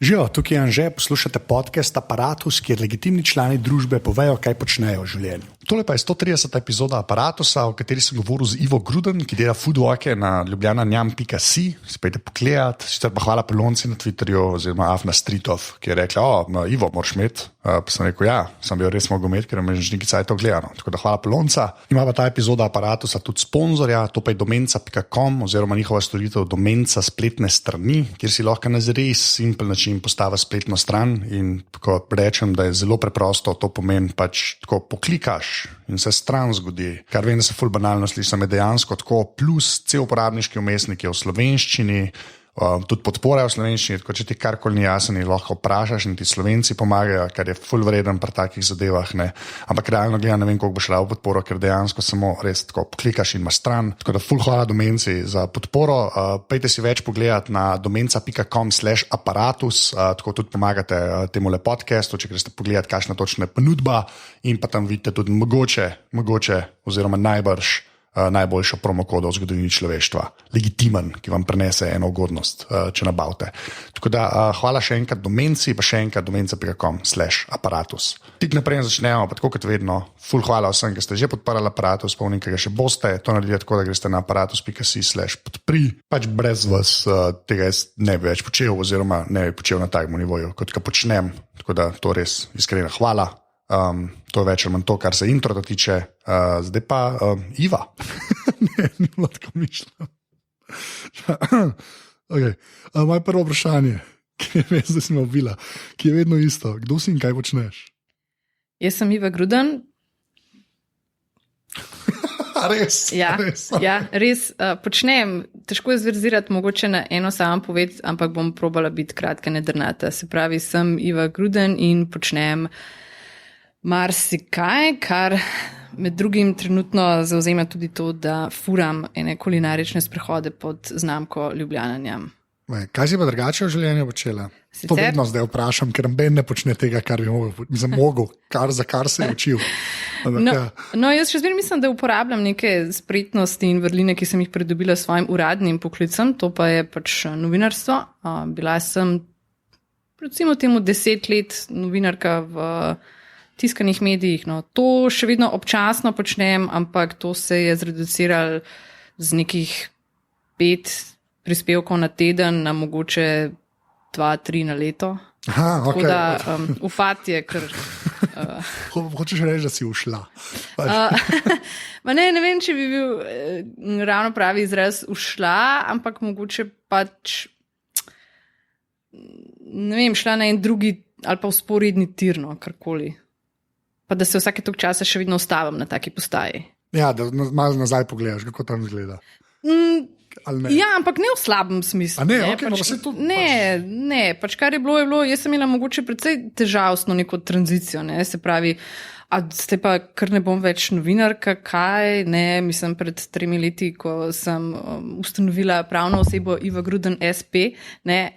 Živijo, tukaj je Anže, poslušate podcast Apparatus, kjer legitimni člani družbe povejo, kaj počnejo v življenju. Tole pa je 130. epizoda Apparatusa, v kateri sem govoril z Ivo Gruden, ki dela foodwalke na ljubljana.si. Spejte pogledat, sicer pa hvala Pelonci na Twitterju oziroma Afna Streetov, ki je rekla, Ivo, moraš imeti. Pa sem rekel, ja, sem bil res mogel imeti, ker me že nekaj cajtov gledano. Tako da hvala Pelonca. Ima pa ta epizoda Apparatusa tudi sponzorja, to pa je domenca.com oziroma njihova storitev Domenca spletne strani, kjer si lahko na res simpel način postavi spletno stran in ko rečem, da je zelo preprosto, to pomeni pač tako poklikaš in se stran zgodi, kar vem, da se ful banalno sliši, sem dejansko tako, plus cel uporabniški vmesnik je v slovenščini, tudi podpora v slovenščini, tako če ti karkoli ni jasno, lahko vprašaš in ti Slovenci pomagajo, kar je ful vreden pri takih zadevah, ne. Ampak realno gledam, ne vem, koliko boš dal podporo, ker dejansko samo res tako klikaš in imaš stran. Tako da ful hvala Domenci za podporo. Pejte si več pogledati na domenca.com/apparatus, tako tudi pomagate temu podcastu, če greste pogledati, kakšna točna je ponudba in pa tam vidite tudi mogoče oziroma najboljšo promokodo v zgodovini človeštva, legitimen, ki vam prenese eno ugodnost, če nabavite. Tako da hvala še enkrat Domenci, pa še enkrat domenca.com/apparatus. Tik naprej začnemo, pa tako kot vedno, ful hvala vsem, ki ste že podprli Apparatus, pa nekaj še boste, to naredite tako, da greste na apparatus.si/podpri, pač brez vas tega jaz ne bi več počel, oziroma ne bi počel na takem nivoju, kot ga počnem, tako da to res iskrena hvala. To je več ali manj to, kar se intro tiče, zdaj pa Iva. Ne, ni bilo tako mišljeno. Okay. Moje prvo vprašanje, ki je res, da si me obila, ki je vedno isto. Kdo si in kaj počneš? Jaz sem Iva Gruden. Res? Res počnem. Težko je zverzirati mogoče na eno samo poved, ampak bom probala biti kratka, nedrnata. Se pravi, sem Iva Gruden in počnem marsikaj, kar med drugim trenutno zauzema tudi to, da furam ene kulinarične sprehode pod znamko Ljubljana. Kaj si pa drugače v življenju počela? To vedno zdaj vprašam, ker noben ne počne tega, kar bi mogel, za kar se je učil. Jaz še zmeraj mislim, da uporabljam neke spretnosti in vrline, ki sem jih pridobila s svojim uradnim poklicem, to pa je pač novinarstvo. Bila sem recimo temu 10 let novinarka v tiskanih medijih. To še vedno občasno počnem, ampak to se je zreduciralo z nekih 5 prispevkov na teden, na mogoče 2-3 na leto. Aha, okay. Tako da ufat je kar... Hočeš reči, da si ušla? Ne vem, če bi bil ravno pravi izraz ušla, ampak mogoče pač ne vem, šla na en drugi ali pa vzporedni tir, karkoli. Pa da se vsake toliko časa še vedno ustavim na taki postaji. Ja, da malo nazaj pogledaš, kako tam izgleda. Ja, ampak ne v slabem smislu. Ne, pač kar je bilo, jaz sem imela mogoče precej težavno neko tranzicijo, ne, se pravi, zdaj pa kar ne bom več novinarka, kaj, ne, mislim pred 3 leti, ko sem ustanovila pravno osebo Iva Gruden SP, ne,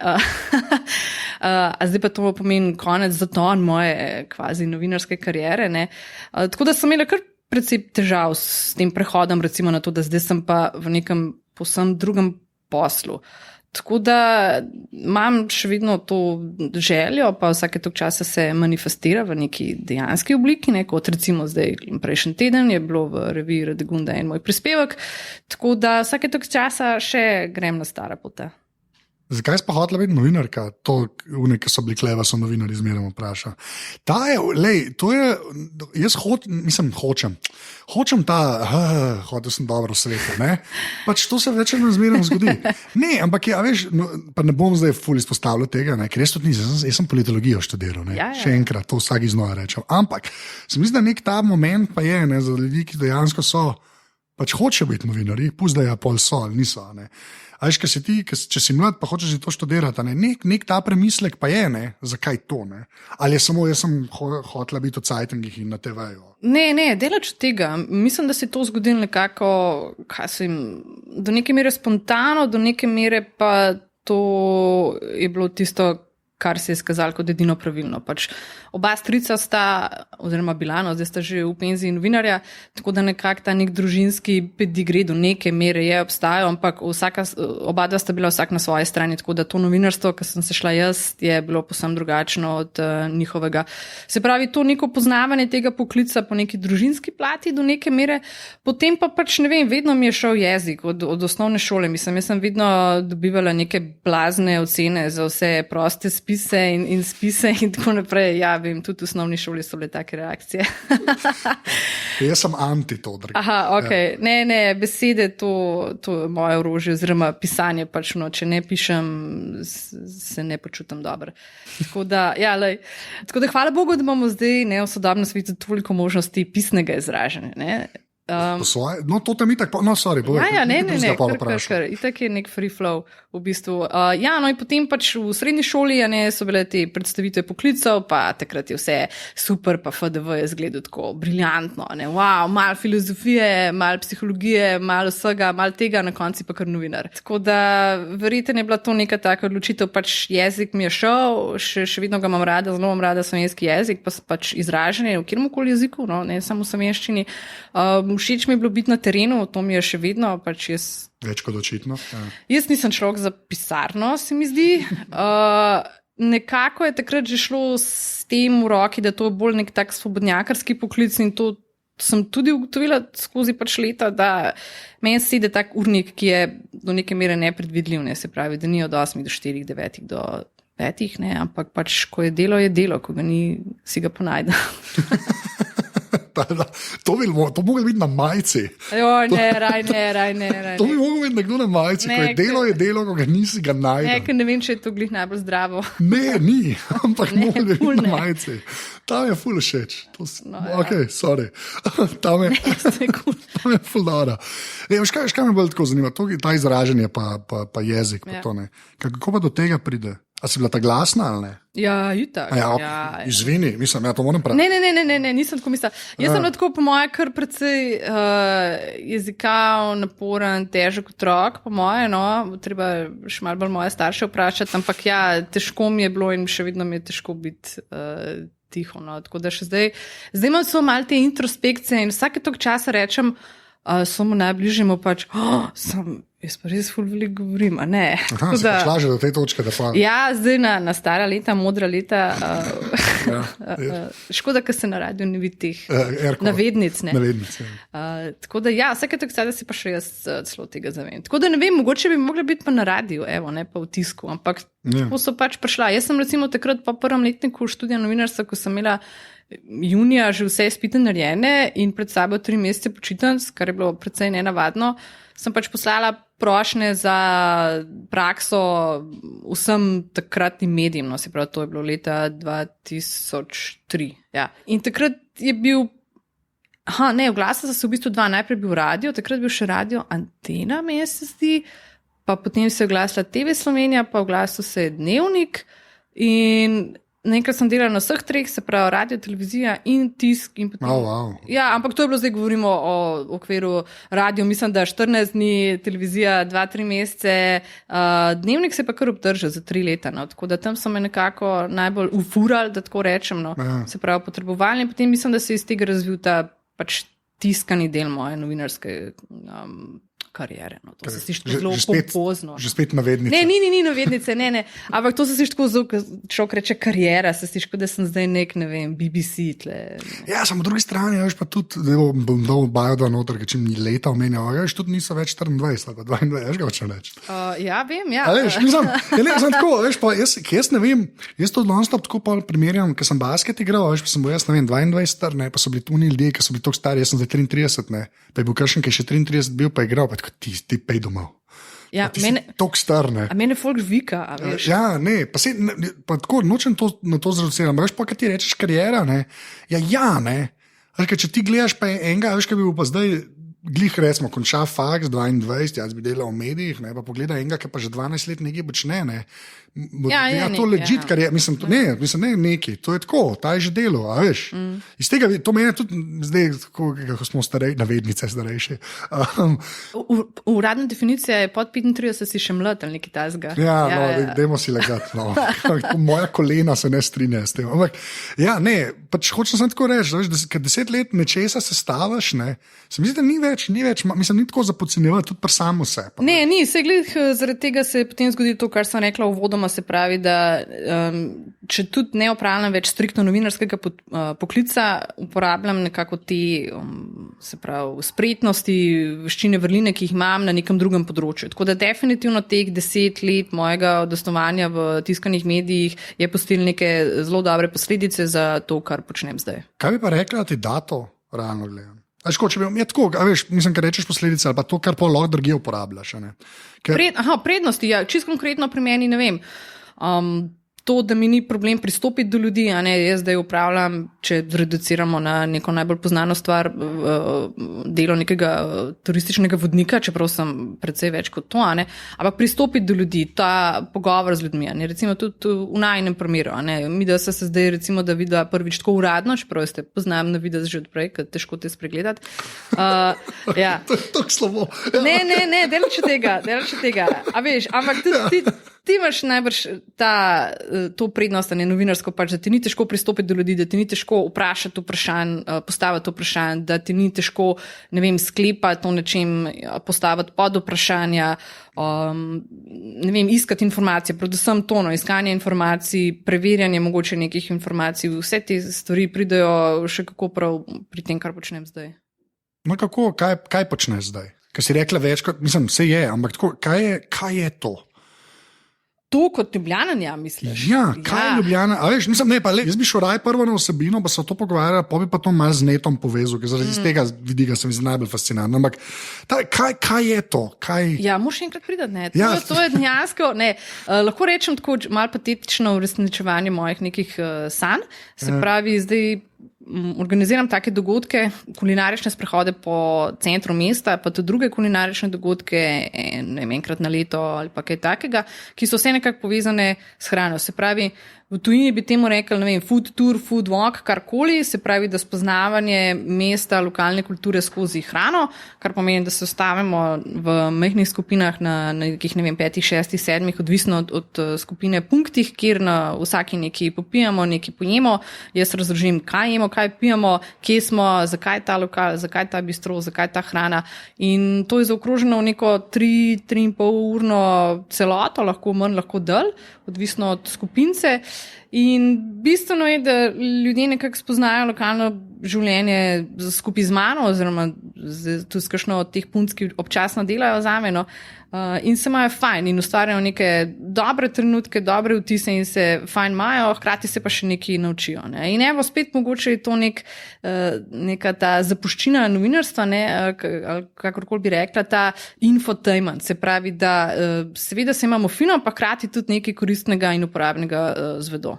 a zdaj pa to pomeni konec zaton moje kvazi novinarske kariere, ne, tako da sem imela kar precej težav s tem prehodom, recimo na to, da zdaj sem pa v nekem povsem drugem poslu. Tako da imam še vedno to željo, pa vsake toliko časa se manifestira v neki dejanski obliki, ne, kot recimo zdaj prejšnji teden je bilo v reviji Radegunda en moj prispevek, tako da vsake toliko časa še grem na stara pota. Zakaj si pa hotela biti novinarka? To, ki so bili kleva, so novinari zmeraj vprašali. Hočem hotel sem dobro v svetu, ne? Pač to se več ne zmeraj zgodi. Ne, ampak pa ne bom zdaj ful izpostavljal tega, ne? Ker jaz tudi nisem, jaz sem politologijo študiral, ne? Ja. Še enkrat, to vsak iznova rečem. Ampak, se mi zdi, da nek ta moment pa je, ne, za ljudi, ki dejansko so, pač hoče biti novinari, puzda ja pol so ali niso, ne? Če si mlad, pa hočeš to študirati, nek ta premislek pa je, ne, zakaj to, ne? Ali je samo, jaz sem hotela biti v cajtengih in na TV-ju? Ne, delač od tega. Mislim, da se to zgodilo nekako, do neke mere spontano, do neke mere pa to je bilo tisto, kar se je skazalo kot edino pravilno. Pač oba strica sta, oziroma bila, zdaj sta že v penziji novinarja, tako da nekako ta nek družinski pedigre do neke mere je obstajal, ampak oba dva sta bila vsak na svoji strani, tako da to novinarstvo, ki sem se šla jaz, je bilo posebno drugačno od njihovega. Se pravi, to neko poznavanje tega poklica po neki družinski plati do neke mere, potem pa pač ne vem, vedno mi je šel jezik od osnovne šole, mislim, jaz sem vedno dobivala neke blazne ocene za vse proste spise in spise in tako naprej. Ja, vem, tudi v osnovni šoli so bile take reakcije. Jaz sem anti to. Aha, ok. Ja. Ne, besede, to je moje orožje, oziroma pisanje pač, no, če ne pišem, se ne počutim dobro. Tako da, ja, tako da hvala Bogu, da imamo zdaj v sodobnem svetu toliko možnosti pisnega izražanja, ne. No, to tam itak, no, sorry, povej. Ja, ne, kar, itak je nek free flow v bistvu. Ja, no in potem pač v srednji šoli, so bile te predstavitve poklicov, pa takrat je vse super, pa FDV je izgledal tako briljantno, ne, wow, malo filozofije, malo psihologije, malo vsega, malo tega, na konci pa kar novinar. Tako da verjetno je bila to neka taka odločitev, pač jezik mi je šel, še vedno ga imam rada, zelo imam rada slovenski jezik, pa pač izražanje v kjermokoli jeziku, no, ne samo v slovenščini. Všeč mi je bilo biti na terenu, to mi je še vedno, pač jaz. Več kot očitno. Ja. Jaz nisem človek za pisarno, se mi zdi. Nekako je takrat že šlo s tem v roki, da to je bolj nek tak svobodnjakarski poklic in to sem tudi ugotovila skozi pač leta, da meni sedi tak urnik, ki je do neke mere nepredvidljiv, ne, se pravi, da ni od 8 do 4, 9 do 5, ne, ampak pač, ko je delo, ko ga ni, si ga ponajde. To bi mogli biti na majici. Ne. To bi mogli biti nekdo na majici, ko je delo, ko ga nisi ga najdel. Ne vem, če je to glih najbolj zdravo. Ne, ni, ampak mogli bi biti na majici. Tam je ful všeč. Ok, sorry. Tam je ful dobro. Kaj me bolj tako zanima? Ta izražanje pa jezik. Ja. Kako pa do tega pride? A si bila ta glasna ali ne? Ja, itak. Izvini, mislim, ja to moram pravi. Ne, nisem tako mislila. Jaz sem tako po moje kar precej jezikav, naporen, težek otrok, po moje, no, treba še malo bolj moje starše vprašati, ampak ja, težko mi je bilo in še vedno mi je težko biti tiho, no, tako da še zdaj imam so malo te introspekcije in vsake toliko časa rečem, samo najbližjemu pač, jaz pa res ful veliko govorim, a ne. Aha, si prišla že do te točke, da pa... Ja, zdaj na stara leta, modra leta, škoda, ker se na radiju ne vidi teh navednic, ne. Navednic, ja. Tako da ja, vsake tako sada si pa še jaz celo tega zavem. Tako da ne vem, mogoče bi mogla biti pa na radiju, evo, ne pa v tisku, ampak tako so pač prišla. Jaz sem recimo takrat po prvem letniku študija novinarstva, ko sem imela junija že vse izpite narejene in pred sabo 3 mesece počitnic, kar je bilo precej nenavadno, sem pač poslala prošnje za prakso vsem takratnim medijem, no, se pravi, to je bilo leta 2003. Ja. In takrat je bil, oglasila se v bistvu 2, najprej bil radio, takrat je bil še radio Antena, meni se zdi, pa potem se je oglasila TV Slovenija, pa oglasil se je Dnevnik in nekaj sem delala na vseh 3, se pravi radio, televizija in tisk. In potem... wow. Ja, ampak to je bilo, zdaj govorimo o okviru radio, mislim, da 14 dni, televizija 2-3 mesece, Dnevnik se pa kar obdržal za 3 leta, no, tako da tam so me nekako najbolj ufurali, da tako rečem, no, se pravi potrebovali in potem mislim, da se je iz tega razvil ta pač tiskani del moje novinarske karijere. No. To se sliši zelo pompozno. Že spet navednice. Ne, ni navednice, ne. Ampak to se sliši tako zelo, človek reče karijera, se sliši, da sem zdaj nek, ne vem, BBC tle. Ja, samo drugi strani, veš pa tudi, da bom dal bajo da noter, ker če mi leta omenja, veš, tudi niso več 24, ali 22, veš ga hočem reči. Ja, vem, ja. A veš, nisem tako, veš, pa jaz ne vem, jaz to non-stop tako pa primerjam, ker sem basket igral, veš, pa sem bil jaz, ne vem, 22, ne, pa so bili tuni ljudje, ki so bili toliko stari, jaz sem zdaj 33, ne, pa je bil kakšen, ki je še 33 bil, pa je igral, pa ti pej domov. Ja, tok star, ne. A mene folk vika, a veš. Ja, ne, pa tako nočem na to zreduciram, veš, pa kaj ti rečeš karijera, ne. Ja, ne. Veš, če ti gledaš pa enega, veš, kaj bi bil pa zdaj glih recimo, konča faks 22, jaz bi delal v medijih, ne, pa pogleda enega, ki pa že 12 let nekaj počne, ne. To legit, kar je, mislim, ne neki, to je tako, ta je že delo, a veš. Iz tega, to meni tudi zdaj, kako smo navednice starejši. Uradna definicija je pod 35 si še mlad ali nekaj tasga. Dajmo si legati, no. Moja kolena se ne strinja s tem. Ampak, pač hočem sem tako reči, da kad 10 let nečesa sestavaš, ne, se mi zdi, da ni več, mislim, ni tako za podcenjevati, tudi pri samo se. Ne, se glih, zaradi tega se potem zgodi to, kar sem rekla uvodoma, se pravi, da če tudi ne opravljam več striktno novinarskega poklica, uporabljam nekako te, se pravi, spretnosti, veščine, vrline, ki jih imam na nekem drugem področju. Tako da definitivno teh 10 let mojega odostovanja v tiskanih medijih je pustilo neke zelo dobre posledice za to, kar počnem zdaj. Kaj bi pa rekla, da ti da to realno gledam? Mislim, kar rečeš posledice, ali pa to, kar pa lahko drugje uporabljaš. Prednosti, čisto konkretno pri meni, ne vem. To, da mi ni problem pristopiti do ljudi, jaz zdaj upravljam, če reduciramo na neko najbolj poznano stvar, delo nekega turističnega vodnika, čeprav sem precej več kot to, ampak pristopiti do ljudi, ta pogovor z ljudmi, recimo tudi v najnem primeru, mi da se zdaj recimo, da videla prvič tako uradno, čeprav ste poznam na videz že odprej, ker težko te spregledati. To je tako slabo. Ne, delač tega. A veš, ampak tudi ti imaš najbrž to prednost, novinarsko, pač, da ti ni težko pristopiti do ljudi, da ti ni težko vprašati vprašanj, postaviti vprašanj, da ti ni težko, ne vem, sklepati o nečem, postaviti pod vprašanja, ne vem, iskati informacije, predvsem to, iskanje informacij, preverjanje mogoče nekih informacij, vse te stvari pridejo še kako prav pri tem, kar počnem zdaj. No kako, kaj počneš zdaj? Ker si rekla več, mislim, vse je, ampak tako, kaj je to? To kot Ljubljana, misliš? Kaj je Ljubljana? A veš, mislim, jaz bi šel raj prvo na vsebino, pa se o to pogovarjala, pa bi pa to malo z netom povezal, ker zaradi tega vidika se mi zdi najbolj fascinantno. Ampak kaj je to? Moraš enkrat pridati, ne. To je dnjasko, ne. Lahko rečem tako malo patetično uresničevanje mojih nekih sanj. Se pravi, zdaj organiziram take dogodke, kulinarične sprehode po centru mesta, pa tudi druge kulinarične dogodke, enkrat na leto ali pa kaj takega, ki so vse nekako povezane s hrano. Se pravi, v tujini bi temu rekli, ne vem, food tour, food walk, karkoli, se pravi, da spoznavanje mesta, lokalne kulture skozi hrano, kar pomeni, da se ustavimo v majhnih skupinah na nekih, ne vem, 5, 6, 7, odvisno od skupine punktih, kjer na vsaki nekaj popijamo, nekaj pojemo, jaz razložim, kaj jemo, kaj pijemo, kje smo, zakaj ta lokal, zakaj ta bistro, zakaj ta hrana, in to je zaokroženo v neko 3,5 urno celoto, lahko manj, lahko dalj, odvisno od skupince. In bistveno je, da ljudje nekako spoznajo lokalno življenje skupaj z mano, oziroma tudi s kakšno od teh punc, ki občasno delajo zame, in se imajo fajn in ustvarjajo neke dobre trenutke, dobre vtise in se fajn imajo, hkrati se pa še nekaj naučijo. In evo, spet mogoče je to neka ta zapuščina novinarstva, ali kakorkoli bi rekla, ta infotainment, se pravi, da seveda se imamo fino, pa hkrati tudi nekaj koristnega in uporabnega zvedo.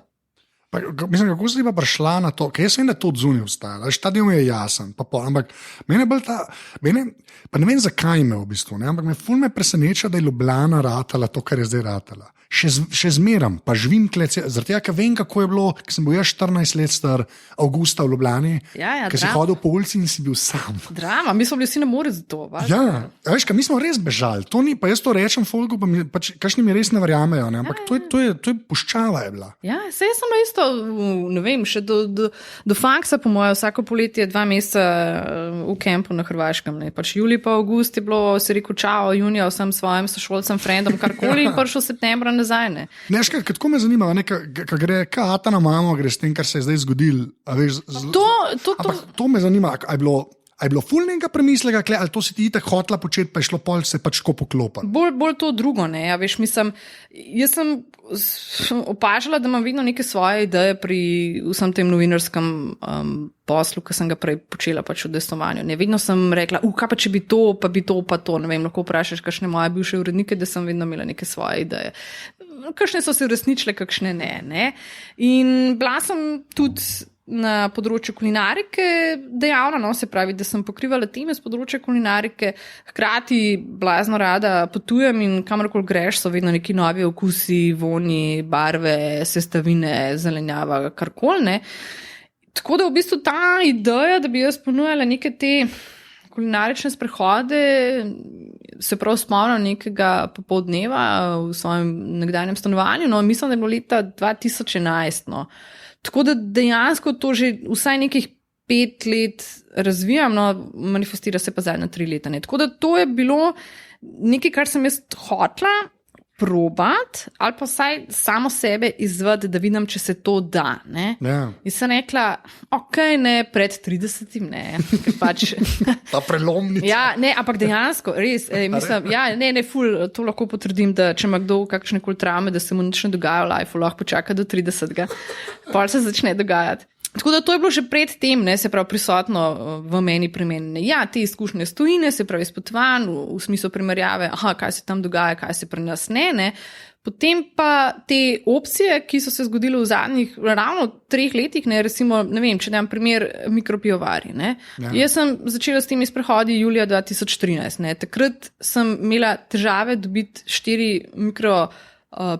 Mislim, kako si pa prišla na to, ker jaz vem, da to od zunaj vstaja, ta del mi je jasen, ampak mene bolj pa ne vem zakaj me v bistvu, ampak me preseneča, da je Ljubljana ratala to, kar je zdaj ratala. Še zmeram, pa živim klece, zaradi tega, ker vem, kako je bilo, ker sem bil 14 let star avgusta v Ljubljani, ker si hodil po ulici in si bil sam. Drama, mi smo bili vsi na more za to. Veš, mi smo res bežali, to ni, pa jaz to rečem folku, pa kakšni mi res ne verjamejo, ampak to je puščava je bila. Saj jaz sem isto, ne vem, še do faksa, po moje, vsako poletje 2 meseca v kempu na Hrvaškem, pač julij pa avgust je bilo, se rekel čao, junija vsem svojim sošolcem, frendom, karkoli, in prišel septembra nazaj. Kako me zanima, kaj gre, kaj ata na mamo, gre s tem, kar se je zdaj zgodilo. To me zanima, a je bilo fulnega premislega, ali to si ti itak hotla početi, pa je šlo pol se pač tako poklopati? Bolj to drugo, ne. Veš, mislim, jaz sem opažala, da imam vedno neke svoje ideje pri vsem tem novinarskem poslu, ki sem ga prej počela pač v udejstvovanju. Vedno sem rekla, kaj pa če bi to, pa to, ne vem, lahko vprašaš kakšne moje bivše urednike, da sem vedno imela neke svoje ideje. Kakšne so se uresničile, kakšne ne. In bila sem tudi na področju kulinarike dejavna, no, se pravi, da sem pokrivala teme z področja kulinarike, hkrati blazno rada potujem in kamorkoli greš, so vedno neki novi okusi, vonji, barve, sestavine, zelenjava, karkoli, ne. Tako da v bistvu ta ideja, da bi jaz ponujala neke te kulinarične sprehode, se prav spomnim nekega popoldneva v svojem nekdanjem stanovanju, no, mislim, da je bilo leta 2011, no. Tako da dejansko to že vsaj nekih 5 let razvijam, no, manifestira se pa zadnja 3 leta, ne. Tako da to je bilo nekaj, kar sem jaz hotla probati, ali pa vsaj samo sebe izvati, da vidim, če se to da, ne. Ja. In sem rekla, ok, ne, pred 30, ne, pač. Ta prelomnica. Ja, ne, ampak dejansko, res, mislim, ja, ne, ful, to lahko potrdim, da če ima kdo kakšne koli travme, da se mu nič ne dogaja v lifeu, lahko počaka do 30, pol se začne dogajati. Tako da to je bilo že pred tem, ne, se pravi prisotno v meni premenjene. Ja, te izkušnje s tujine, se pravi izpotovanj, v smislu primerjave, kaj se tam dogaja, kaj se pri nas ne. Potem pa te opcije, ki so se zgodile v zadnjih ravno 3 letih, ne, recimo, ne vem, če dam primer mikropivovari, ne. Ja. Jaz sem začela s temi sprehodi julija 2013, ne. Takrat sem imela težave dobiti 4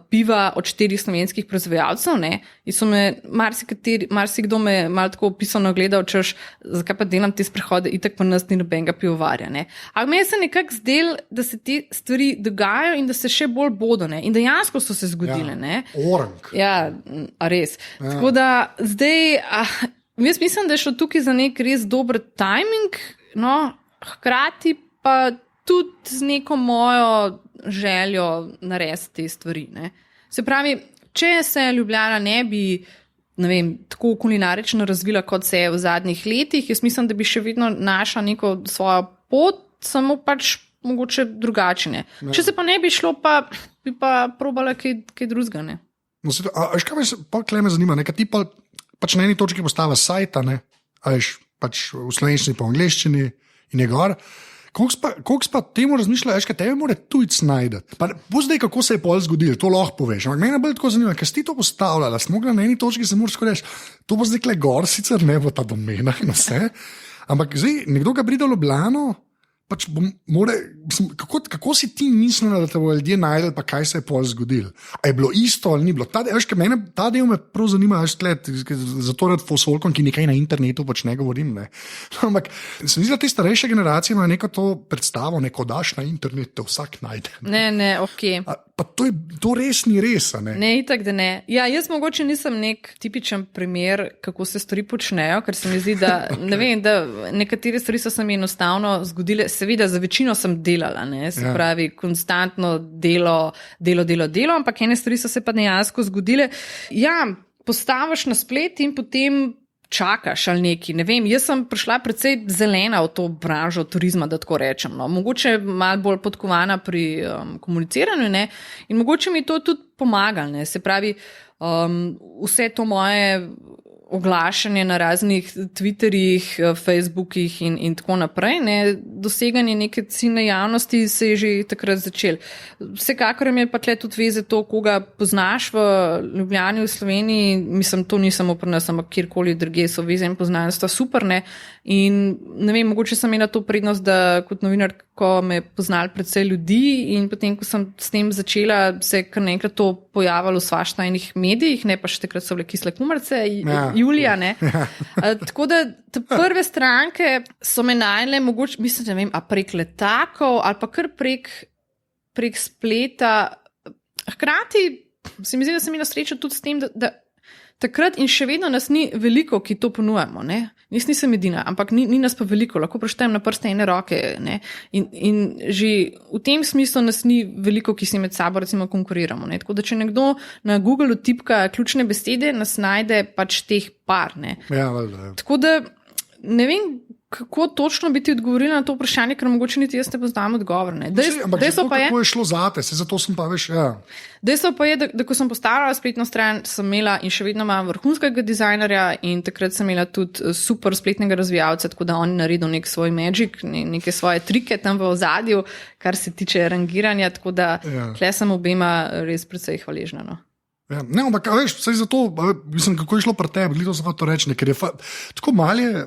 piva od 4 slovenskih proizvajalcev, ne, in so me marsikdo me malo tako pisano gledal, češ, zakaj pa delam te sprehode, itak pa nas ni nobenega pivovarja, ne. Ampak meni se nekako zdel, da se te stvari dogajajo in da se še bolj bodo, ne, in dejansko so se zgodile, ne. Orang. Ja, res. Ja. Tako da zdaj, jaz mislim, da je šlo tukaj za nek res dober timing, no, hkrati pa tudi z neko mojo željo narediti te stvari, ne. Se pravi, če se Ljubljana ne bi, ne vem, tako kulinarično razvila, kot se je v zadnjih letih, jaz mislim, da bi še vedno našla neko svojo pot, samo pač mogoče drugačne. Ja. Če se pa ne bi šlo, pa bi pa probala kaj drugega, ne. No, kaj me pa kleme zanima, nekaj ti pač na eni točki postava sajta, ne, pač v slovenščini pa v angleščini in je gor. Koliko pa temu razmišlja, kaj tebe mora tujc najdeti? Pa bo zdaj, kako se je pol zgodilo, to lahko poveš. Ampak mene bolj tako zanima, ker si ti to postavljala, smo mogli na eni točki se moraš reči, to bo zdaj kle gor, sicer ne bo ta domena in vse. Ampak zdaj, nekdo ga pride v Ljubljano, pač kako si ti mislila, da te bo ljudje najdeli, pa kaj se je pol zgodilo? A je bilo isto ali ni bilo? Ta del me prav zanima, zato rad fosolkom, ki nekaj na internetu pač ne govorim. Ne. Ampak se mi zdi, da te starejše generacije imajo neko to predstavo, neko daš na internet, te vsak najde. Ne, ok. Pa to res ni res, ne? Ne, itak, da ne. Ja, jaz mogoče nisem nek tipičen primer, kako se stvari počnejo, ker se mi zdi, da, ne vem, da nekatere stvari so se mi enostavno zgodile. Seveda, za večino sem delala, ne, se pravi, konstantno delo, ampak ene stvari so se pa dejansko zgodile. Ja, postaviš na splet in potem čakaš ali neki, ne vem, jaz sem prišla precej zelena v to branžo turizma, da tako rečem, no, mogoče malo bolj podkovana pri komuniciranju, ne, in mogoče mi to tudi pomagalo, ne, se pravi, vse to moje oglašanje na raznih Twitterjih, Facebookih in tako naprej, ne, doseganje neke ciljne javnosti se je že takrat začel. Vsekakor je pa tle tudi veze to, koga poznaš v Ljubljani, v Sloveniji, mislim, to ni samo pri nas, ampak kjerkoli drugje so veze in poznanstva super, ne, in ne vem, mogoče sem imela to prednost, da kot novinar, ko me poznali predvsej ljudi in potem, ko sem s tem začela, se je kar naenkrat to pojavilo v svaštajnih medijih, ne, pa še takrat so bile kisle kumarice, Julija, ne. Tako da prve stranke so me najdle, mogoče, mislim, ne vem, a prek letakov ali pa kar prek spleta. Hkrati se mi zdi, da sem imela srečo tudi s tem, da takrat in še vedno nas ni veliko, ki to ponujamo, ne. Jaz nisem edina, ampak ni nas pa veliko, lahko preštejem na prste ene roke, ne. In že v tem smislu nas ni veliko, ki si med sabo recimo konkuriramo, ne. Tako da če nekdo na Google tipka ključne besede, nas najde pač teh par, ne. Ja, valjda. Tako da ne vem, kako točno bi ti odgovorila na to vprašanje, ker mogoče niti jaz ne poznam odgovor. Dejstvo pa je, kako je šlo zate, zato sem pa veš, ja. Dejstvo pa je, da ko sem postavila spletno stran, sem imela in še vedno imam vrhunskega dizajnerja in takrat sem imela tudi super spletnega razvijalca, tako da on je naredil nek svoj magic, neke svoje trike tam v ozadju, kar se tiče rangiranja, tako da tle sem obema res precej hvaležna, no. Ja, ne, ampak veš, vse zato, mislim, kako je šlo pri tebi, gledal sem pa to reči, ker je tako malje.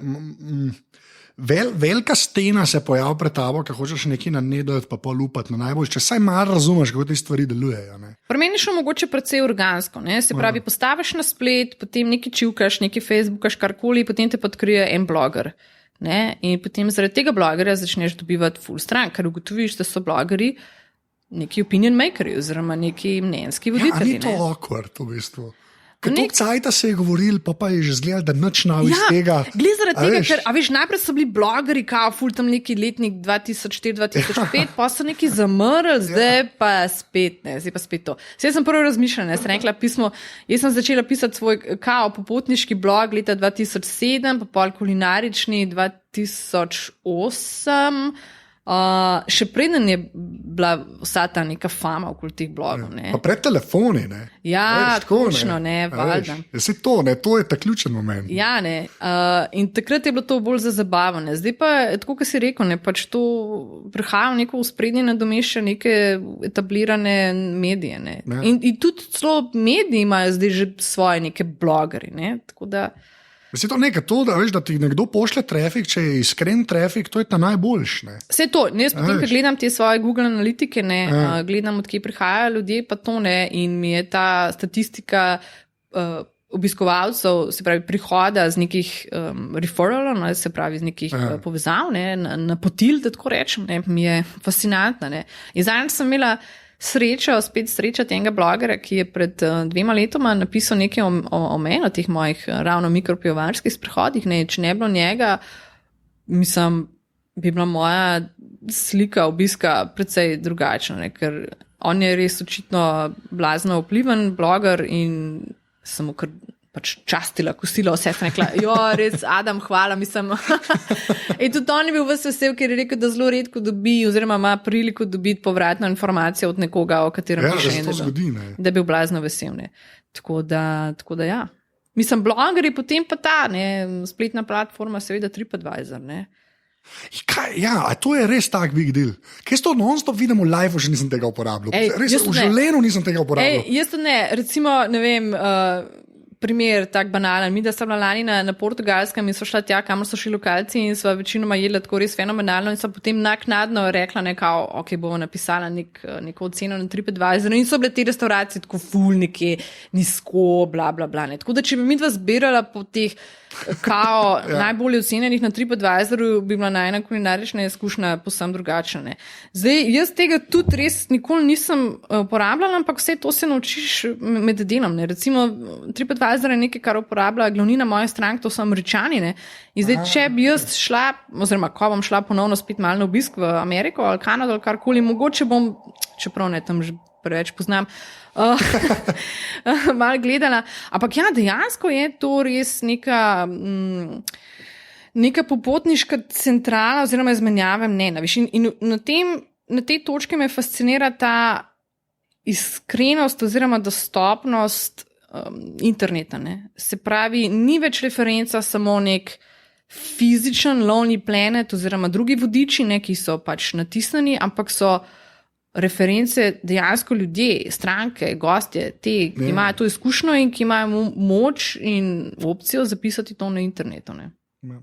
Velika stena se pojavi pred tabo, ki hočeš nekaj nanedati, pa polupati na najbolj, če saj malo razumeš, kako te stvari delujejo. Pri meni je šlo mogoče precej organsko, ne? Se pravi, postaviš na splet, potem nekaj čivkaš, nekaj facebookaš, karkoli, potem te podkrije en bloger. Ne? In potem zaradi tega blogerja začneš dobivati full stran, ker ugotoviš, da so blogeri neki opinion makeri oziroma neki mnenjski voditelji. Ja, ni to awkward v bistvu. Ker toliko cajta se je govoril, pa je že zgledal, da nič nav iz tega. Glej zaradi tega, ker, veš, najprej so bili blogeri, kao ful tam neki letnik 2004-2005, pa so neki zamrli, zdaj pa spet, ne, zdaj pa spet to. Zdaj sem prvo razmišljala, sem rekla pismo, jaz sem začela pisati svoj kao popotniški blog leta 2007, pa pol kulinarični 2008, še preden je bila vsa ta neka fama okoli teh blogov. Ne. Pa pred telefoni, ne? Ja, točno, ne, valjda. To je ta ključen moment. Ja, ne. In takrat je bilo to bolj za zabavo. Ne. Zdaj pa, tako kot si rekel, ne, pač to prihaja v neko usprednje nadomešča neke etablirane medije. Ne. Ja. In tudi celo mediji imajo zdaj že svoje neke blogeri, ne, tako da. Je to nekaj, da, veš, da ti nekdo pošlje trafik, če je iskren trafik, to je ta najboljši. Vse to, jaz potem, ko gledam te svoje Google analitike, gledam, odkje prihajajo ljudje, pa to ne, in mi je ta statistika obiskovalcev, se pravi prihoda z nekih referralov, se pravi z nekih povezav, napotil, da tako rečem, ne, mi je fascinantna. Ne. In zadnjič sem imela spet srečati enega blogera, ki je pred 2 letoma napisal nekaj o meni, o teh mojih ravno mikropivovarskih sprehodih. Ne, če ne bilo njega, mislim, bi bila moja slika obiska precej drugačna, ne, ker on je res očitno blazno vpliven bloger in sem mu kar pač častila, kosila, vse sem rekla, res, Adam, hvala, mislim. In tudi on je bil ves vesel, ker je rekel, da zelo redko dobi, oziroma ima priliko dobiti povratno informacijo od nekoga, o katerem piše, da je bil blazno vesel. Ne. Tako da ja. Mislim, blogeri, potem pa ta, ne, spletna platforma, seveda TripAdvisor, ne. Ja, to je res tak big deal. Kaj to non-stop vidimo v live, že nisem tega uporabljal. Res, v življenju nisem tega uporabljal. Jaz to ne, recimo, ne vem, primer tak banalen. Mi, da sem bila lani na Portugalskem in so šla tja, kamor so šli lokalci in so večinoma jedla tako res fenomenalno in so potem naknadno rekla nekao, ok, bomo napisala neko oceno na TripAdvisor in so bile te restauracije tako ful, nekje nizko, bla, bla, bla. Ne. Tako da, če bi midva zbirala po teh kao najbolje ocenjenih na TripAdvisoru, bi bila najna kulinarična izkušnja povsem drugačna. Ne. Zdaj, jaz tega tudi res nikoli nisem uporabljala, ampak vse to se naučiš med delom. Ne. Recimo, TripAdvisor je nekaj, kar uporablja glavnina moje stranke, to so Američani. Ne. In zdaj, če bi jaz šla, oziroma ko bom šla ponovno spet malo na obisk v Ameriko ali Kanado ali karkoli, mogoče bom, čeprav ne tam že preveč poznam, malo gledala. Ampak ja, dejansko je to res neka popotniška centrala oziroma izmenjava mnenja. In na tej točki me fascinira ta iskrenost oziroma dostopnost interneta. Ne. Se pravi, ni več referenca samo nek fizičen Lonely Planet oziroma drugi vodiči, ne, ki so pač natisnjeni, ampak so reference dejansko ljudje, stranke, gostje, ki imajo to izkušnjo in ki imajo moč in opcijo zapisati to na internetu. Ne.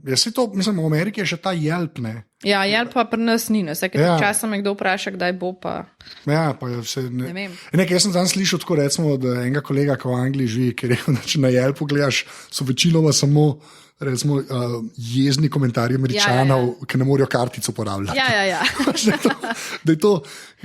Ja, to, mislim, v Ameriki je še ta Yelp, ne? Ja, Yelp pa pri nas ni, ne. Vsake časa me kdo vpraša, kdaj bo pa. Ja, pa vse ne vem. Jaz sem danes slišal tako, recimo, da enega kolega, ki v Angliji živi, ker je rekel, da če na Yelpu gledaš, so večinoma samo recimo, jezni komentarji Američanov, ki ne morejo kartico uporabljati. Ja. Da je to,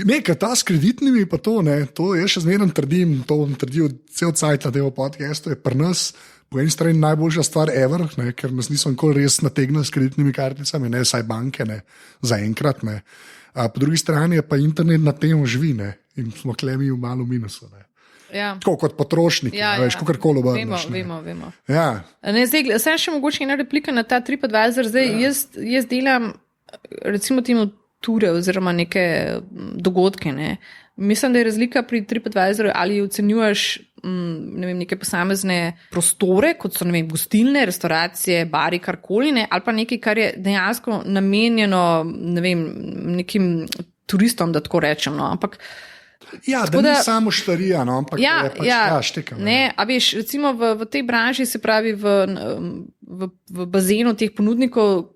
nekaj ta s kreditnimi, pa to, ne, to jaz še zmeraj trdim, to bom trdil cel cajt na tem podcastu, je pri nas po eni strani najboljša stvar ever, ne, ker nas niso nikoli res nategnili s kreditnimi karticami, ne, saj banke, ne, zaenkrat, ne. Po drugi strani je pa internet na tem živi, ne, in smo klemi v malo minusu, ne. Ja. Tako kot potrošniki, veš, kakorkoli obrneš. Vemo. Ja. Zdaj še mogoče ena replika na ta TripAdvisor. Zdaj, jaz delam recimo temu ture oziroma neke dogodke. Ne. Mislim, da je razlika pri TripAdvisoru, ali ocenjuješ ne vem, neke posamezne prostore, kot so ne vem, gostilne, restauracije, bari, karkoli, ne, ali pa nekaj, kar je dejansko namenjeno ne vem, nekim turistom, da tako rečem. No. Ampak Ja, da ni samo štarija, no, ampak je pač šteka. Ne, a veš, recimo v tej branži, se pravi v bazenu teh ponudnikov,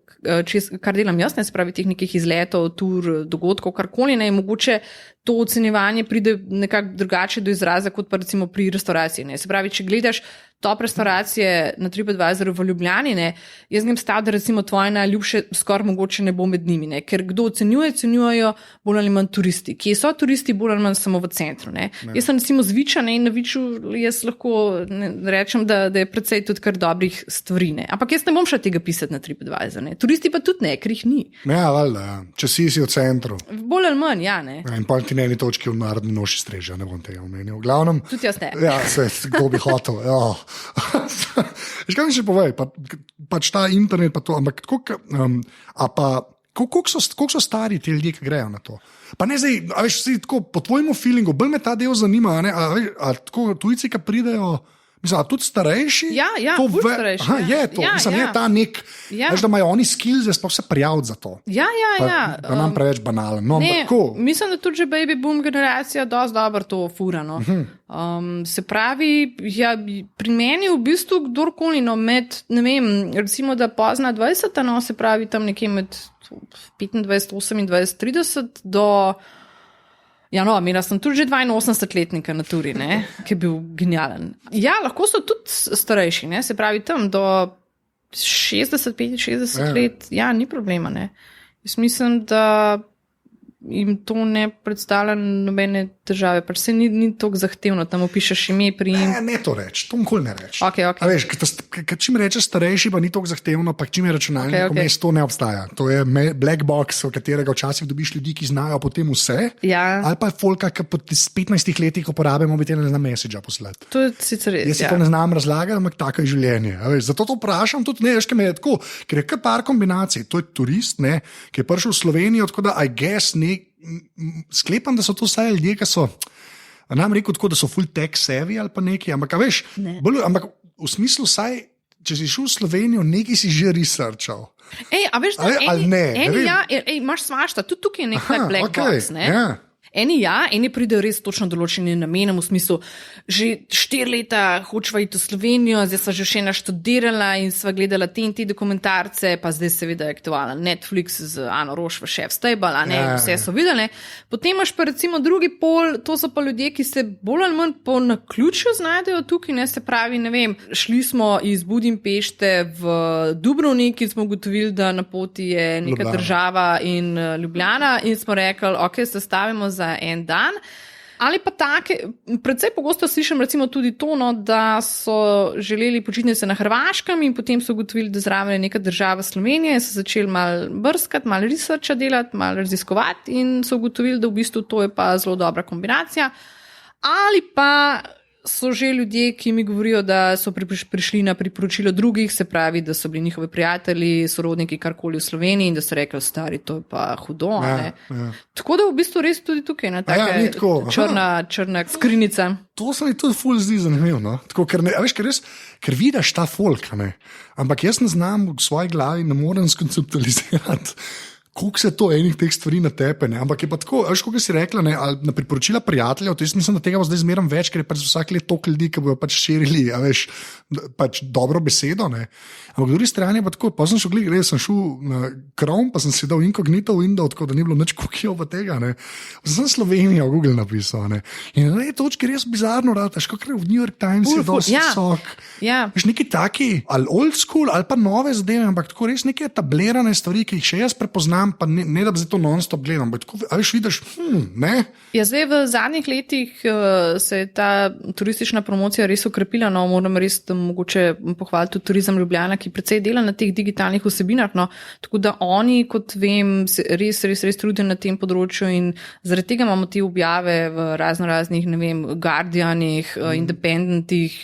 kar delam jaz, ne, se pravi teh nekih izletov, tur, dogodkov, karkoli, ne, mogoče to ocenjevanje pride nekako drugače do izraza, kot pa recimo pri restauraciji, ne. Se pravi, če gledaš top restauracije na TripAdvisorju v Ljubljani, ne, jaz grem stav, da recimo tvoje najljubše skoraj mogoče ne bo med njimi, ne, ker kdo ocenjujejo bolj ali manj turisti. Kje so turisti, bolj ali manj samo v centru, ne. Jaz sem recimo z Viča, ne, in na Viču jaz lahko rečem, da je precej tudi kar dobrih stvari, ne. Ampak jaz ne bom šla tega pisati na TripAdvisor, ne. Turisti pa tudi ne, ker jih ni. Ja, valjda, če si v centru. Bolj ali manj, ja, ne. Ja, in pa ti na eni točki v narodni noši streže, ne bom tega omenil. V glavnem. Tudi jaz ne. Ja, kdo bi hotel, ja. Veš, kaj mi še povej, pač ta internet pa to, ampak koliko so stari ti ljudje, ki grejo na to? Pa ne zdaj, a veš, tako, po tvojemu feelingu, bolj me ta del zanima, ne, a tako tujci, ki pridejo, mislim, a tudi starejši? Ja, starejši. Aha, je to, mislim, je ta nek, veš, da imajo oni skills, pa vse prijaviti za to. Ja. Da nam preveč banalen. No, ne, mislim, da tudi že baby boom generacija dosti dobro to fura, no. Se pravi, ja, pri meni v bistvu kdorkoli, no, med, ne vem, recimo, da pozna 20, no, se pravi, tam nekje med 25, 28, 30 do... Ja, no, imela sem tudi že 82-letnika na turi, ne, ki je bil genijalen. Ja, lahko so tudi starejši, ne, se pravi tam do 60, 65 let, ja, ni problema, ne. Jaz mislim, da jim to ne predstavlja nobene težave, pač se ni toliko zahtevno, tam opišeš ime, prijem. Ne to reči, to nikoli ne reči. Okay. A veš, čim rečeš starejši, pa ni toliko zahtevno, pa čim je računalnik, vmes to ne obstaja. To je black box, v katerega včasih dobiš ljudi, ki znajo potem vse, ali pa je folka, ki po 15 letih uporabe mobitel, ne zna messagea poslati. To je sicer res, jaz si to ne znam razlagati, ampak tako je življenje. Veš, zato to vprašam tudi, ne, veš, kaj me je tako, ker je kar par kombinacij, to je turist, ne, ki je prišel v Slovenijo, tako da I guess sklepam, da so to vsaj ljudje, ki so, nam rekel tako, da so full tech savvy ali pa nekaj, ampak veš, ampak v smislu vsaj, če si šel v Slovenijo, nekaj si že researchal. A veš, da imaš svašta, tudi tukaj je nekaj black box, ne? Ja. Eni pridejo res točno določenim namenom, v smislu, že 4 leta hočeva iti v Slovenijo, zdaj sva že še naštudirala in sva gledala te dokumentarce, pa zdaj seveda je aktualen Netflix z Ano Roš v Chef's Table, vse so videli. Potem imaš pa recimo drugi pol, to so pa ljudje, ki se bolj ali manj po naključju znajdejo tukaj, ne, se pravi, ne vem, šli smo iz Budimpešte v Dubrovnik in smo ugotovili, da na poti je neka država in Ljubljana in smo rekli, ok, sestavimo za en dan. Ali pa take, predvsej pogosto slišim recimo tudi to, no, da so želeli počitnice na Hrvaškem in potem so ugotovili, da zraven je neka država Slovenije in so začeli malo brskati, malo researcha delati, malo raziskovati in so ugotovili, da v bistvu to je pa zelo dobra kombinacija. Ali pa so že ljudje, ki mi govorijo, da so prišli na priporočilo drugih, se pravi, da so bili njihovi prijatelji, sorodniki karkoli v Sloveniji in da so rekli, stari, to je pa hudo. Ja. Tako da v bistvu res tudi tukaj na taka črna skrinica. To se mi tudi ful zdi zanimivo, no? Tako, ker vidiš ta folk, ne? Ampak jaz ne znam v svoji glavi, ne morem skonceptualizirati, koliko se to enih teh stvari natepe, ne? Ampak je pa tako, veš, kako si rekla, ne? Ali na priporočila prijateljev, to jaz mislim, da tega bo zdaj zmeram več, ker je pač vsak let toliko ljudi, ki bojo pač širili, a veš, pač dobro besedo, ne? Ampak v drugi strani je pa tako, pa sem šel na Chrome, pa sem si dal incognito window, tako da ni bilo nič kukijo pa tega, ne? Sem Slovenijo v Google napisal, ne? In na tej točki res bizarno rataš, kako v New York Times je dosti visok. Veš, neki taki, ali old school, ali pa nove zadeve, ampak tako res neke etablirane stvari, ki jih še jaz prepoznam, pa ne da bi to non-stop gledam, ampak tako, a veš, vidiš, ne? Ja, zdaj v zadnjih letih se je ta turistična promocija res ukrepila, no, moram res mogoče pohvaliti tudi Turizem Ljubljana, ki precej dela na teh digitalnih vsebinah, no, tako da oni, kot vem, res trudijo na tem področju in zaradi tega imamo te objave v raznih, ne vem, Guardianih, Independentih,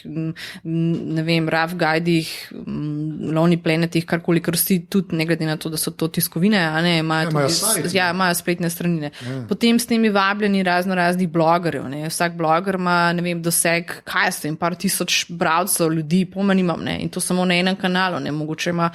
ne vem, Rough Guidih, Lonely Planetih, karkoli, ker vsi tudi, ne glede na to, da so to tiskovine, a ne, imajo spletne strani. Potem s temi vabljeni raznih blogerjev, ne. Vsak bloger ima, ne vem, doseg, kaj so, par tisoč bralcev, ljudi, pojma nimam, ne, in to samo na enem kanalu, ne, mogoče ima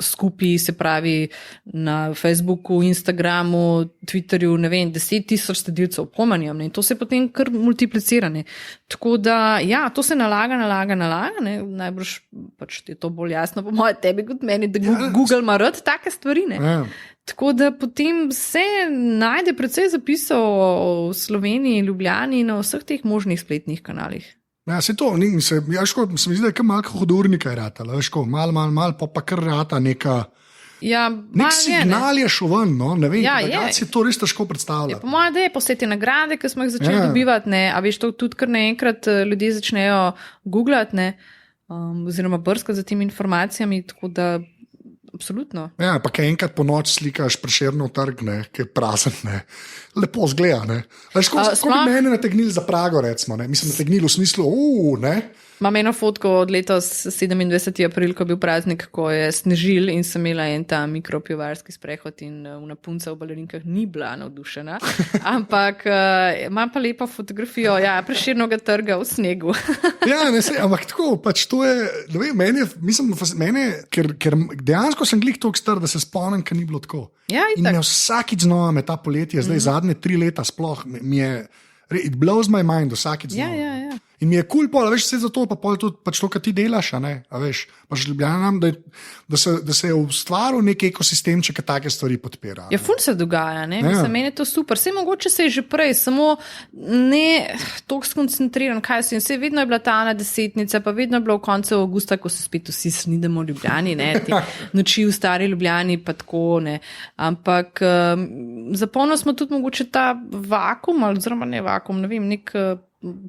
skupaj, se pravi, na Facebooku, Instagramu, Twitterju, ne vem, 10,000 sledilcev, pojma nimam, ne, in to se potem kar multiplicira, ne. Tako da, ja, to se nalaga, ne, najbrž pač je to bolj jasno po moje tebi kot meni, da Google ima rad take stvari, ne. Ja. Tako da potem se najde precej zapisov o Sloveniji, Ljubljani na vseh teh možnih spletnih kanalih. Ja, se to, se mi zdi, da je kar malo hodurnika je ratala, malo, pa kar rata neka... Ja, nek signal je šel ven, no? Ne vem, da si to res težko predstavljati. Po mojem, da je posebej nagrade, ki smo jih začeli dobivati, ne, a veš, to tudi kar naenkrat ljudje začnejo googlati, ne, oziroma brskati za temi informacijami, tako da absolutno. Ja, pa kaj enkrat po noč slikaš Prešernov trg, ne, ki je prazen, ne, lepo zgleda, ne. Veš, kako bi mene nategnili za Prago, recimo, ne, mislim, nategnili v smislu, ne. Imam eno fotko od letos 27. april, ko je bil praznik, ko je snežil in sem imela en ta mikropivovarski sprehod in una punca v balerinkah ni bila navdušena, ampak imam pa lepo fotografijo, ja, Prešernovega trga v snegu. Ja, ne se, ampak tako, pač to je, ne vem, meni, ker dejansko sem glih toliko star, da se spomnim, ker ni bilo tako. Ja, in me vsakič znova me ta poletje, zdaj zadnje 3 leta sploh, mi je, it blows my mind vsakič znova. Ja. In mi je kul, veš, vse za to, pa pol tudi pač to, kar ti delaš, a ne, a veš, pač Ljubljana nam, da se je ustvaril nek ekosistem, če kaj take stvari podpira. Ja, ful se dogaja, ne, mislim, meni je to super, vse mogoče se je že prej, samo ne toliko skoncentriran, kaj se, in vse vedno je bila ta Ana desetnica, pa vedno je bilo v koncu avgusta, ko se spet vsi snidemo v Ljubljani, ne, ti noči v stari Ljubljani, pa tako, ne, ampak zapolnili smo tudi mogoče ta vakum, ali oziroma ne vakum, ne vem, nek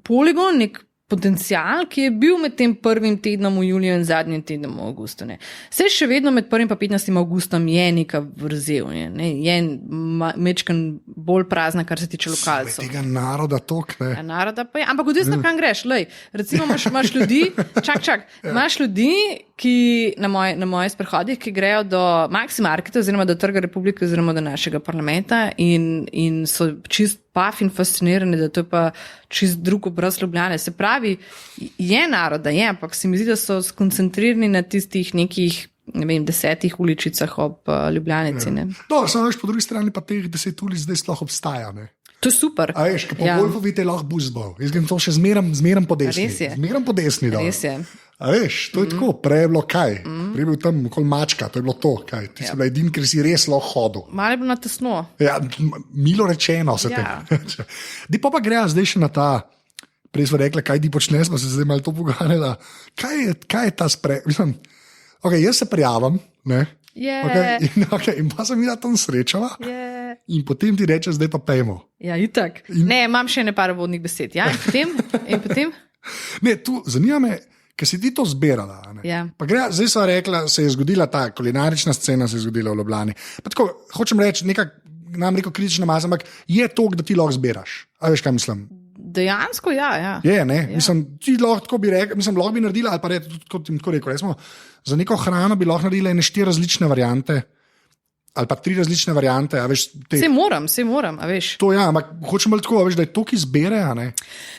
poligon, nek potencial, ki je bil med tem prvim tednom v juliju in zadnjim tednom v avgustu. Saj še vedno med 1. pa 15. augustom je neka vrzel, ne? Je mečkan bolj prazna, kar se tiče lokalcev. Tega naroda tok, ne? Ja, naroda pa je, ampak odvisno, kam greš, lej, recimo imaš ljudi, imaš ljudi, ki na mojih sprehodih, ki grejo do Maxi Marketa oziroma do Trga Republike oziroma do našega parlamenta in so čist paf in fascinirani, da to je pa čist drug obraz Ljubljane. Se pravi, je naroda, ampak se mi zdi, da so skoncentrirani na tistih nekih, ne vem, 10 uličicah ob Ljubljanici. Ja. Dobro, samo veš, po drugi strani pa teh 10 ulic zdaj sploh obstaja, ne? To je super. A veš, ko po Golfovi te lahko buzbal. Jaz grem to še zmeram po desni. Zmeram po desni, da. Res je. A veš, to je tako, prej je bilo kaj? Prej je bil tam okoli Mačka, to je bilo to, kaj? Ti si bila edin, ker si res lahko hodil. Malo je bilo na tesno. Ja, milo rečeno se te. Di pa greja zdaj še na ta, prej smo rekli, kaj ti počneš, smo se zdaj malo to pogovarjali. Kaj je ta mislim, jaz se prijavim, ne? In pa sem bila tam srečala in potem ti reče, zdaj pa pejmo. Ja, itak. Ne, imam še ne par vodnih besed. Ja, in potem? Ne, tu zanima me, ker si ti to zbirala. Ja. Pa zdaj sva rekla, se je zgodila ta kulinarična scena, se je zgodila v Ljubljani. Pa tako, hočem reči, nam reko kritična masa, ampak je to, da ti lahko zbiraš. A veš, kaj mislim? Dejansko, ja. Je, ne? Ja. Mislim, ti lahko bi rekla, lahko bi naredila, ali pa tudi tako rekel, recimo, za neko hrano bi lahko naredila 4 različne variante, ali pa 3 različne variante, a veš. Se moram, a veš. To ja, ampak hočem bolj tako, a veš, da je to, ki zbere, a ne?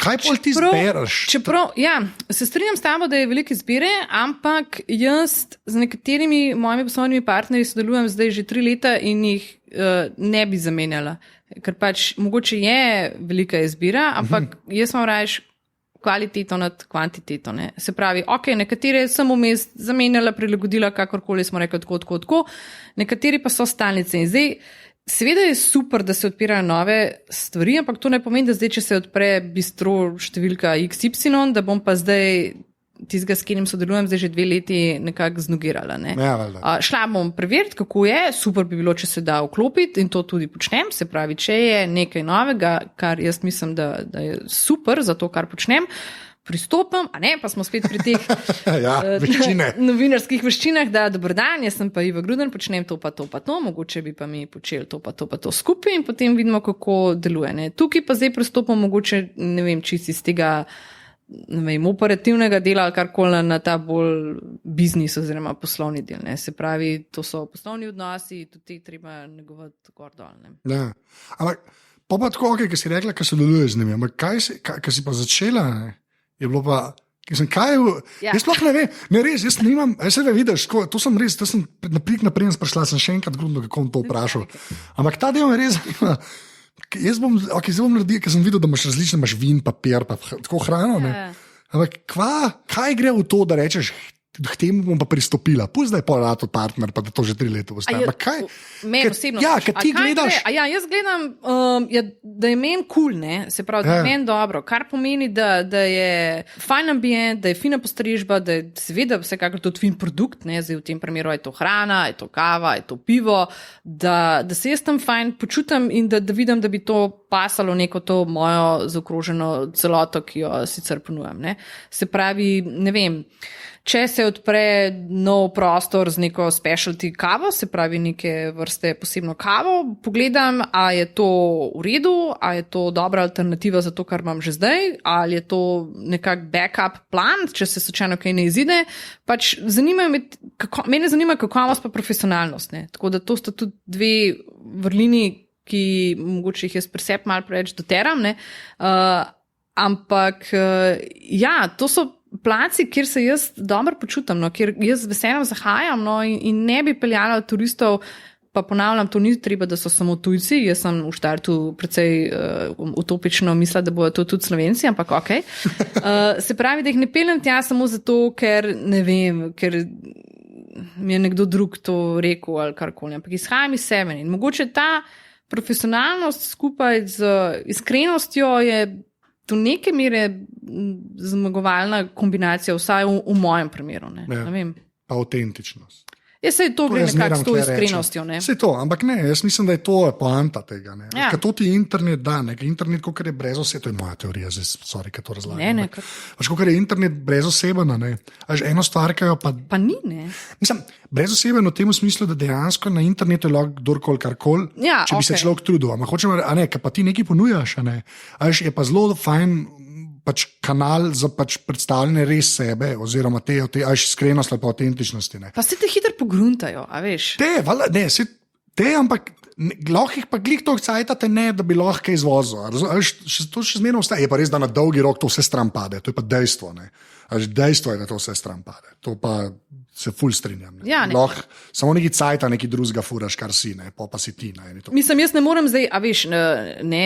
Kaj pol ti zbereš? Čeprav, ja, se strinjam s tabo, da je veliko izbire, ampak jaz z nekaterimi mojimi poslovnimi partnerji sodelujem zdaj že 3 leta in jih ne bi zamenjala. Ker pač mogoče je velika izbira, ampak jaz imam rajš kvaliteto nad kvantiteto. Ne. Se pravi, nekatere sem vmes zamenjala, prilagodila, kakorkoli smo rekli, tako. Nekateri pa so stalnice. In zdaj, seveda je super, da se odpirajo nove stvari, ampak to ne pomeni, da zdaj, če se odpre bistro številka XY, da bom pa zdaj tistega, s katerim sodelujem, zdaj že 2 leti nekako znogirala. Ne. Ja, šla bom preveriti, kako je, super bi bilo, če se da vklopiti in to tudi počnem. Se pravi, če je nekaj novega, kar jaz mislim, da je super za to, kar počnem, pristopam, a ne, pa smo spet pri teh novinarskih veščinah, da dober dan, jaz sem pa Iva Gruden, počnem to pa to, mogoče bi pa mi počeli to pa to skupaj in potem vidimo, kako deluje. Ne. Tukaj pa zdaj pristopam mogoče, ne vem, čisto iz tega operativnega dela ali karkoli na ta bolj biznis oziroma poslovni del. Ne. Se pravi, to so poslovni odnosi, tudi treba negovati gor dol. Ne. Ja, ampak pa tako, ki si rekla, ki sodeluješ z njimi, ampak kaj si pa začela, ne? Je bilo pa... Jaz sploh ne vem, ne res, jaz nimam, se vidiš, to sem res, naprej sprašla, sem še enkrat grudno, kako bom to vprašal. Ampak ta del me res zanima. Jaz bom naredil, ker sem videl, da imaš različne, imaš vin, papir, pa tako hrano. Ne? Ampak kaj gre v to, da rečeš, k temu bom pa pristopila, zdaj je pol partner, pa da to že 3 leta ostane. Meni osebno. Ja, ker ti gledaš. Jaz gledam, da je meni cool, ne? Se pravi, da je meni dobro, kar pomeni, da je fajn ambient, da je fina postrežba, da je seveda vsekakor tudi fin produkt, ne? Zdaj v tem primeru je to hrana, je to kava, je to pivo, da se jaz tam fajn počutim in da vidim, da bi to pasalo neko to mojo zaokroženo celoto, ki jo sicer ponujam. Ne? Se pravi, ne vem, če se odpre nov prostor z neko specialty kavo, se pravi neke vrste posebno kavo, pogledam, a je to v redu, a je to dobra alternativa za to, kar imam že zdaj, ali je to nekak backup plan, če se slučajno kaj ne izide. Pač mene zanima kakovost pa profesionalnost. Ne? Tako da to sta tudi 2 vrlini, ki mogoče jih jaz pri sebi malo preveč doteram. Ne? Ampak ja, to so placi, kjer se jaz dobro počutam, no, kjer jaz veseljem zahajam, no, in ne bi peljala turistov, pa ponavljam, to ni treba, da so samo tujci, jaz sem v štartu precej utopično mislila, da bodo to tudi Slovenci, ampak okej. Se pravi, da jih ne peljem tja samo zato, ker ne vem, ker mi je nekdo drug to rekel ali karkoli, ampak izhajam iz sebe in mogoče ta profesionalnost skupaj z iskrenostjo je do neke mere zmagovalna kombinacija, vsaj v mojem primeru. Ne? Ja, ne vem. Pa avtentičnost. Se je to gre nekako s to iskrenostjo. Se je to, ampak ne, jaz mislim, da je to poanta tega. Ja. Ker to ti internet da, internet, kot je brez osebe, to je moja teorija, zdaj, ki to razlagam. Kot je internet brez osebe, eno stvar, ki jo pa... Pa ni, ne. Mislim, brez osebe v tem smislu, da dejansko na internetu je lahko kdorkoli karkoli, če bi se človek trudil. Ampak hočem, ker pa ti nekaj ponujaš, je pa zelo fajn pač kanal za pač predstavljanje res sebe, oziroma te iskrenosti ali pa avtentičnosti. Pa se te hitro pogruntajo, a veš? Ampak lahko jih pa glih toliko cajtate, ne, da bi lahko kaj izvozil. To še zmerno ostaje. Je pa res, da na dolgi rok to vse stran pade. To je pa dejstvo. Dejstvo je, da to vse stran pade. To pa se ful strinjam. Ja, lahko samo neki cajta, neki drugega furaš, kar si, pa si ti. Mislim, jaz ne morem zdaj, a veš, ne,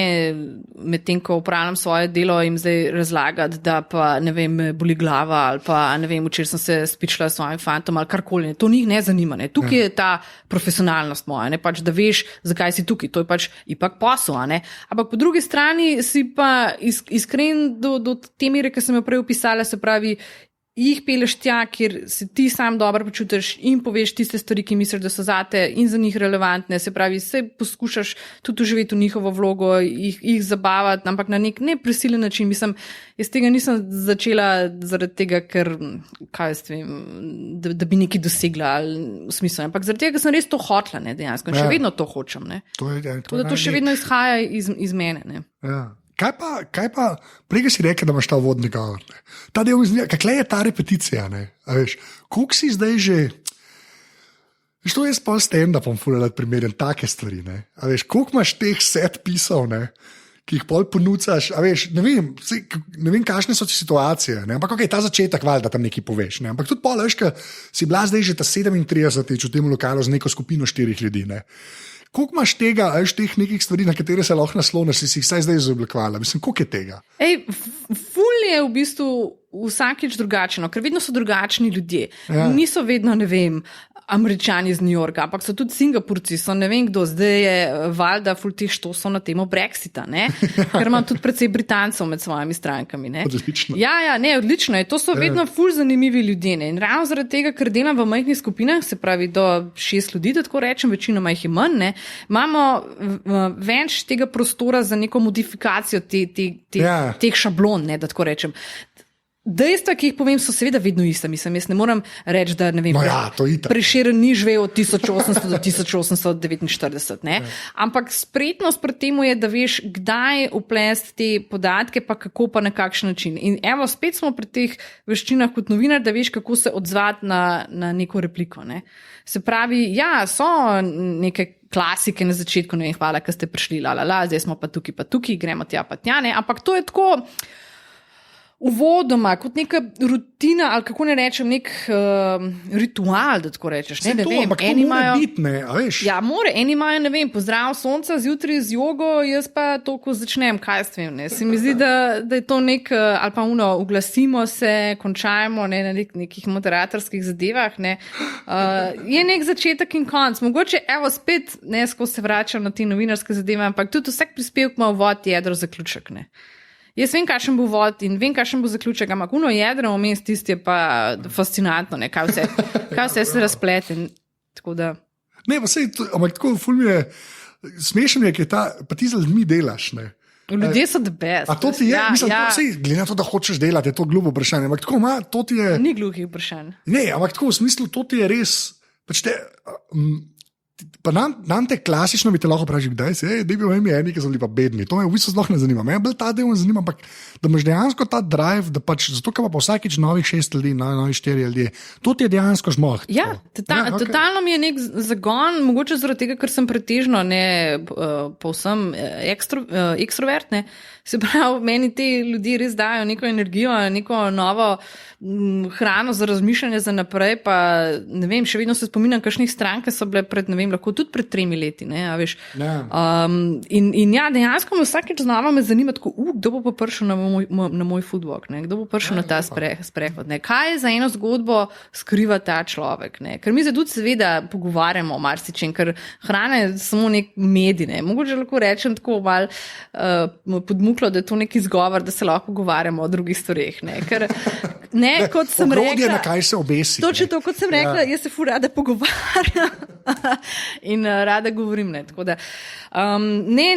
medtem ko upravljam svoje delo, jim zdaj razlagati, da pa, ne vem, boli glava ali pa, ne vem, včeraj sem se spičila s svojim fantom ali karkoli. To njih ne zanima. Ne. Tukaj je ta profesionalnost moja, ne, pač, da veš, zakaj si tukaj. To je pač ipak posel. Ampak po drugi strani si pa iskren do te mere, ki sem jo prej opisala, se pravi, jih peleš tja, kjer se ti sam dobro počutiš in poveš tiste stvari, ki misliš, da so zate in za njih relevantne. Se pravi, se poskušaš tudi uživeti v njihovo vlogo, jih zabavati, ampak na nek neprisilen način. Mislim, jaz tega nisem začela zaradi tega, ker, kaj jaz vem, da bi nekaj dosegla ali v smislu, ampak zaradi tega, ker sem res to hotla, ne, dejansko. In še vedno to hočem, ne. To še vedno izhaja iz mene, ne. Ja. Kaj pa, prej si rekel, da imaš ta vodni govor. Ta del izgleda, kakle je ta repeticija, ne? A veš, koliko si zdaj že, veš, to je spol stand-upom fulajati primerjam take stvari, ne? A veš, koliko imaš teh set pisov, ne? Ki jih pol ponucaš, a veš, ne vem, kakšne so ti situacije, ne? Ampak ta začetek val, da tam nekaj poveš, ne? Ampak tudi pol, veš, ka si bila zdaj že ta 37 v tem lokalu z neko skupino 4 ljudi, ne? Koliko imaš tega, veš, teh nekih stvari, na katere se lahko nasloniš, si jih zdaj izoblikovala? Mislim, koliko je tega? Ful je v bistvu vsakič drugačno, ker vedno so drugačni ljudje. Ja. Niso vedno, ne vem, Američani iz New Yorka, ampak so tudi Singapurci, so ne vem kdo, zdaj je valjda ful teh štosov na temo Brexita, ne? Ker imam tudi precej Britancev med svojimi strankami. Ne? Odlično. Ja, ne, odlično je. To so vedno ful zanimivi ljudje. Ne? In ravno zaradi tega, ker delam v majhnih skupinah, se pravi do 6 ljudi, da tako rečem, večinoma jih je manj, ne? Imamo več tega prostora za neko modifikacijo teh šablon, ne, da tako rečem. Dejstva, ki jih povem, so seveda vedno ista. Mislim, jaz ne morem reči, da ne vem, Prešeren ni živel od 1800 do 1849. Ne? Ampak spretnost pri tem je, da veš, kdaj uplesti te podatke, pa kako, pa na kakšen način. In evo, spet smo pri teh veščinah kot novinar, da veš, kako se odzvati na neko repliko. Ne? Se pravi, ja, so neke klasike na začetku, ne vem, hvala, ker ste prišli, zdaj smo pa tukaj, gremo tja pa tja, ne? Ampak to je tako uvodoma, kot neka rutina, ali kako ne rečem, nek ritual, da tako rečeš. Ne vem, ampak to mora biti, ne, a veš? Ja, mora, eni imajo, ne vem, pozdrav sonca, zjutraj z jogo, jaz pa to, ko začnem, kaj s tem, ne. Se mi zdi, da je to nek, ali pa uglasimo se, končajmo, ne, na nekih moderatorskih zadevah, ne. Je nek začetek in konc. Mogoče, evo, spet, ne, ko se vračam na te novinarske zadeve, ampak tudi vsak prispevek ima uvod, jedro, zaključek, ne. Jaz vem, kakšen bo vod in vem, kakšen bo zaključek, ampak jedro vmes tisti je pa fascinantno, ne, kaj vse se razplete. Tako da. Ne, pa sej, ampak tako ful mi je, smešen je, pa ti z ljudmi delaš, ne. Ljudje so the best. A to ti je, mislim, glede na to, da hočeš delati, je to glupo vprašanje, ampak tako to ti je. Ni gluhih vprašanj. Ne, ampak tako v smislu, to ti je res, pač pa nam te klasično bi te lahko vprašali, kdaj se je, da bi bili eni, ki so bili pa bedni. To me v bistvu zelo ne zanima. Me je bil ta del ne zanima, ampak da imaš dejansko ta drive, da pač zato, ker pa vsakič novih 6 ljudi, novih 4 ljudi, to ti je dejansko žmoh. Ja, totalno mi je nek zagon, mogoče zaradi tega, ker sem pretežno povsem ekstrovert, ne. Se pravi, meni te ljudje res dajo neko energijo, neko novo hrano za razmišljanje za naprej, pa ne vem, še vedno se spominjam, kakšnih strank so bile pred, ne vem, lahko tudi pred 3 leti, ne, a veš. In ja, dejansko me vsakeč znova me zanima tako, kdo bo pa prišel na moj foodwalk, ne, kdo bo prišel na ta sprehod, ne, kaj za eno zgodbo skriva ta človek, ne, ker mi se tudi seveda pogovarjamo o marsičem, ker hrana je samo nek medij, ne, mogoče lahko rečem tako malo podmuklo, da je to nek izgovor, da se lahko pogovarjamo o drugih stvareh, ne, ker ne, kot sem rekla, na kaj se obesi. Točno to, kot sem rekla, jaz se ful rada pogovarjam in rada govorim, ne, tako da ne,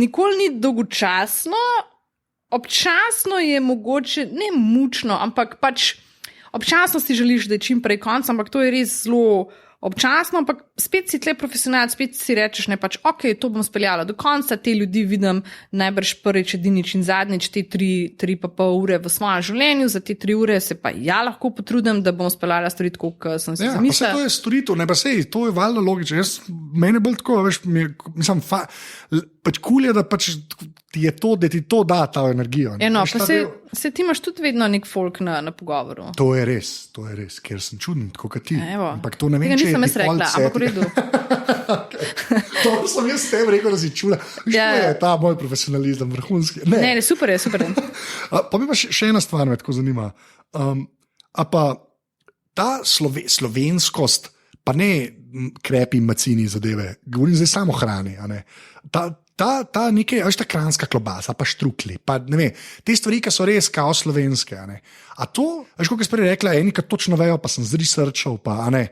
nikoli ni dolgočasno, občasno je mogoče, ne mučno, ampak pač občasno si želiš, da je čim prej konc, ampak to je res zelo občasno, ampak spet si tle profesionalc, spet si rečeš, ne, pač, ok, to bom speljala do konca, te ljudi vidim najbrž prvič, edinič in zadnjič, te 3,5 ure v svojem življenju, za te 3 ure se pa ja lahko potrudim, da bom speljala stvari tako, kot sem si zamislila. Ja, pa to je storitev, ne pa sej, to je valjda logično. Mene bolj tako, veš, mislim, pač kul je, da pač ti je to, da ti to da ta energijo. Eno, pa se ti imaš tudi vedno nek folk na pogovoru. To je res, ker sem čuden, tako kot ti. Ampak to ne vem, če nisem jaz rekla, ampak v redu. To sem jaz s tem rekel, da si čula. Viš, je ta moj profesionalizem vrhunski. Ne, super je. Pa mi pa še ena stvar me tako zanima. A pa ta slovenskost, pa ne krepi macini zadeve, govorim zdaj samo o hrani, a ne. Ta nekaj, veš, ta kranjska klobasa, pa štrukli, pa ne vem, te stvari, ki so res kao slovenske, a ne. A to, veš, kot je prej rekla, eni, ki točno vejo, pa sem zresearchal, pa a ne.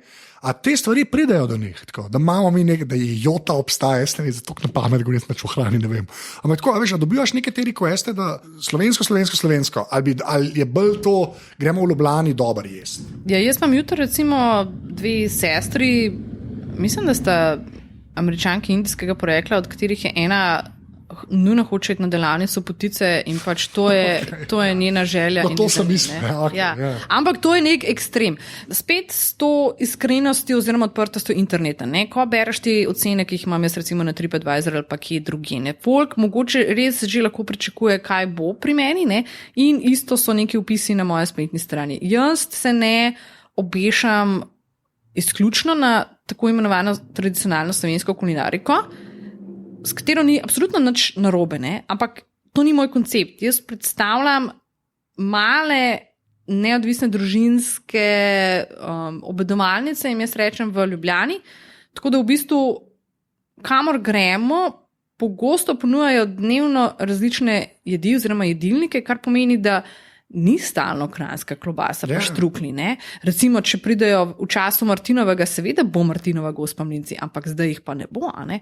A te stvari pridejo do njih, tako, da imamo mi nekaj, da je jota obstaja, jaz ne vem, zato na pamet govorim na čuhrani, ne vem. Ampak tako, veš, da dobivaš neke te requeste, da slovensko, ali je bolj to, gremo v Ljubljani dober jesti. Ja, jaz imam jutro recimo 2 sestri, mislim, da sta Američanki indijskega porekla, od katerih je ena nujno hoče iti na delavnico potice in pač to je njena želja. No, to sem mislila. Ja. Ampak to je nek ekstrem. Spet s to iskrenostjo oziroma odprtostjo interneta. Ne? Ko bereš te ocene, ki jih imam jaz recimo na TripAdvisor ali pa kje drugi. Folk mogoče res že lahko pričakuje, kaj bo pri meni, ne? In isto so neki opisi na moje spletni strani. Jaz se ne obešam izključno na tako imenovano tradicionalno slovensko kulinariko, s katero ni absolutno nič narobe, ne? Ampak to ni moj koncept. Jaz predstavljam male neodvisne družinske obedovalnice, jim jaz rečem v Ljubljani, tako da v bistvu kamor gremo, pogosto ponujajo dnevno različne jedi oziroma jedilnike, kar pomeni, da ni stalno kranjska klobasa, pa štrukli. Ne? Recimo, če pridejo v času Martinovega, seveda bo Martinova gospa mlinci, ampak zdaj jih pa ne bo. Ne?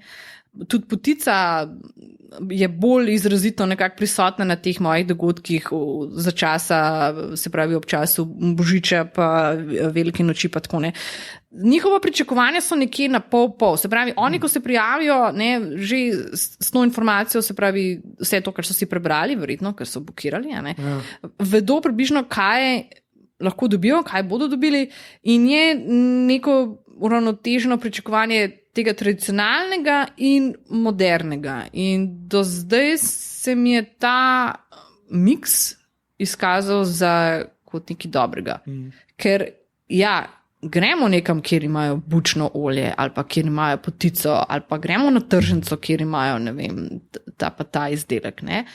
Tudi potica je bolj izrazito nekako prisotna na teh mojih dogodkih za časa, se pravi ob času Božiča pa velike noči pa tako ne. Njihova pričakovanja so nekje na pol, se pravi, oni, ko se prijavijo, ne, že s to informacijo, se pravi, vse to, kar so si prebrali, verjetno, ker so blokirali, ne, vedo približno, kaj lahko dobijo, kaj bodo dobili in je neko uravnoteženo pričakovanje tega tradicionalnega in modernega. In do zdaj se mi je ta miks izkazal kot nekaj dobrega. Ker gremo nekam, kjer imajo bučno olje ali pa kjer imajo potico ali pa gremo na tržnico, kjer imajo, ne vem, ta izdelek. Ne?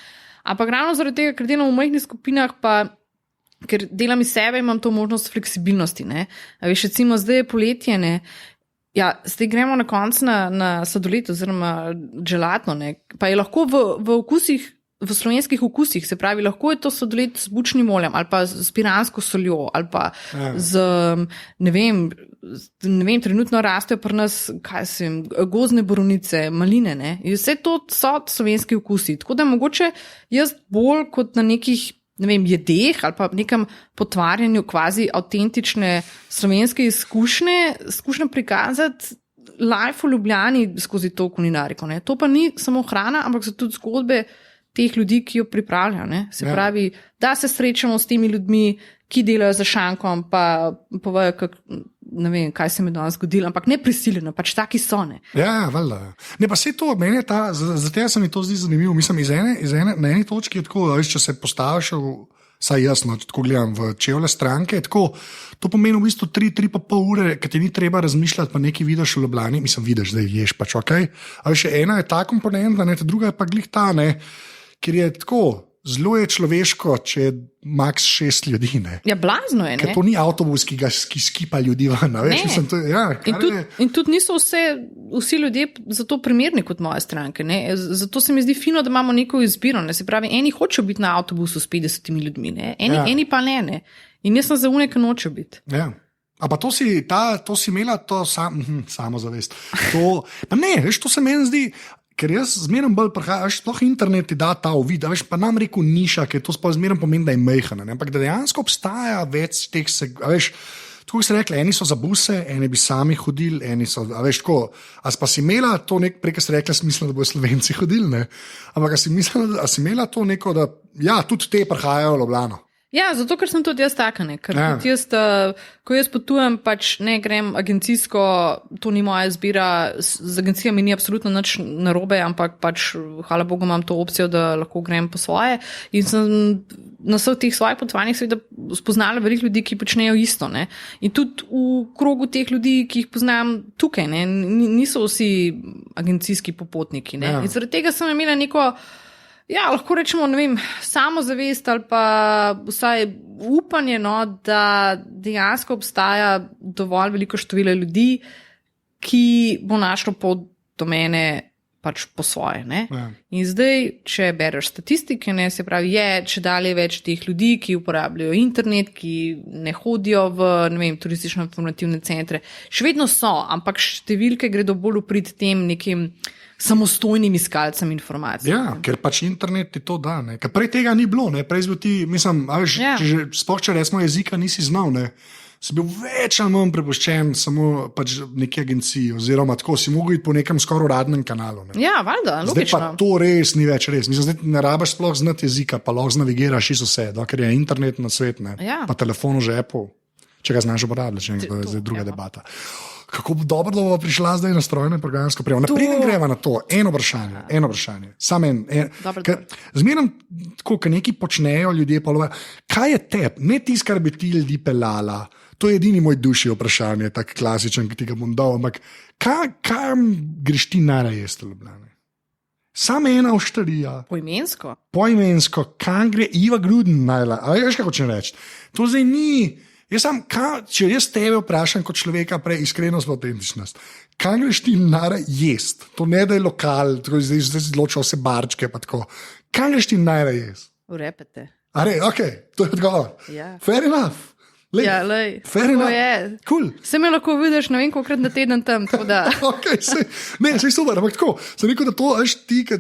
Ampak ravno zaradi tega, ker delam v majhnih skupinah, pa ker delam iz sebe, imam to možnost fleksibilnosti. Ne? A veš, recimo zdaj je poletje, ne? Zdaj gremo na konc na sladoled oziroma gelato, ne? Pa je lahko v okusih, v slovenskih okusih, se pravi, lahko je to sladoled z bučnim oljem ali pa z piransko soljo ali pa z, ne vem, trenutno rastejo pri nas, gozdne borovnice, maline, ne? In vse to so slovenski okusi. Tako da mogoče jaz bolj kot na nekih, ne vem, jedeh ali pa nekem potvarjanju kvazi avtentične slovenske izkušnje, skušam prikazati life v Ljubljani skozi to kulinariko. Ne? To pa ni samo hrana, ampak so tudi zgodbe teh ljudi, ki jo pripravljajo. Ne? Se pravi, da se srečamo s temi ljudmi, ki delajo za šankom, pa povejo, ne vem, kaj se mi danes zgodilo, ampak ne prisiljeno, pač taki so. Ne, valjda. Ne, pa se to, meni je zato se mi to zdi zanimivo. Mislim, na eni točki je tako, da če se postaviš, saj jasno, tako gledam v čevlje stranke, tako, to pomeni v bistvu 3,5 ure, ker ti ni treba razmišljati, pa nekaj vidiš v Ljubljani, mislim, vidiš, da ješ pač, ok. Ali še ena je ta komponenta, ne, ta druga je pa glih ta, ne, ker je tako, zelo je človeško, če je maks 6 ljudi. Ne? Blazno je. Ker to ni avtobus, ki skipa ljudi van. In tudi niso vsi ljudje za to primerni kot moja stranka. Ne? Zato se mi zdi fino, da imamo neko izbiro. Ne? Se pravi, eni hočejo biti na avtobusu s 50 ljudmi, eni pa ne. In jaz sem za une, ki nočejo biti. Ja. A pa to si imela to samozavest. Pa ne, veš, to se meni zdi. Ker jaz zmeraj bolj prihajam, sploh internet ti da ta uvid, pa nam rekel niša, ker to sploh zmeraj pomeni, da je mejhana, ampak da dejansko obstaja več teh, tako se rekli, eni so za buse, eni bi sami hodili, eni so, tako, a pa si imela to prej, se rekla, smisla, da bojo Slovenci hodili, ne? Ampak a si imela to neko, da tudi te prihajajo v Ljubljano. Zato, ker sem tudi jaz taka, ne, ker tudi jaz, ko jaz potujem, pač ne grem agencijsko, to ni moja izbira, z agencijami ni absolutno nič narobe, ampak pač, hvala Bogu, imam to opcijo, da lahko grem po svoje in sem na vseh teh svojih potovanjih seveda spoznala veliko ljudi, ki počnejo isto, ne, in tudi v krogu teh ljudi, ki jih poznam tukaj, ne, niso vsi agencijski popotniki, ne, in zaradi tega sem imela neko, lahko rečemo, ne vem, samozavest ali pa vsaj upanje, da dejansko obstaja dovolj veliko število ljudi, ki bo našlo pot do mene pač po svoje. Ne? In zdaj, če bereš statistike, ne, se pravi, čedalje več teh ljudi, ki uporabljajo internet, ki ne hodijo v, ne vem, turistično-informativne centre. Še vedno so, ampak številke gredo bolj v prid tem nekim samostojnim iskalcem informacij. Ker pač internet ti to da. Ne? Ker prej tega ni bilo. Ne? Prej ti, mislim, če resmo jezika nisi znal, ne? Si bil več ali manj prepuščen samo pač neki agenciji, oziroma tako si mogel iti po nekem skoraj uradnem kanalu. Ne? Valjda, logično. Zdaj pa to res ni več res. Mislim, zdaj ne rabiš sploh znati jezika, pa lahko navigiraš iz vse, ker je internet na svet, ne? Pa telefon že Apple, če ga znaš uporabljati, to je zdaj druga debata. Kako dobro, da bomo prišla zdaj na strojno programsko prijavo. Naprej greva na to. Eno vprašanje. Samo zmeraj, ko nekaj počnejo ljudje, kaj je tebi? Ne tisto, kar bi ti ljudi pelala. To je edini moj duši vprašanje, tak klasičen, ki ti ga bom dal. Ampak kam greš ti najraje v Ljubljani? Samo ena oštarija. Poimensko. Kam gre Iva Gruden najla? A veš, kako hočem reči? To zdaj ni... Če jaz tebe vprašam kot človeka, prej iskrenost in autentičnost, kaj greš ti najraje jest? To ne da je lokal, zdaj zločal se barčke, pa tako. Kaj greš ti najraje jest? Urepete. To je odgovor. Ja. Fair enough. Fair enough. Cool. Se me lahko vidiš, ne vem, kolikrat na teden tam. Sej super, ampak tako. Sem rekel, da to veš ti, ki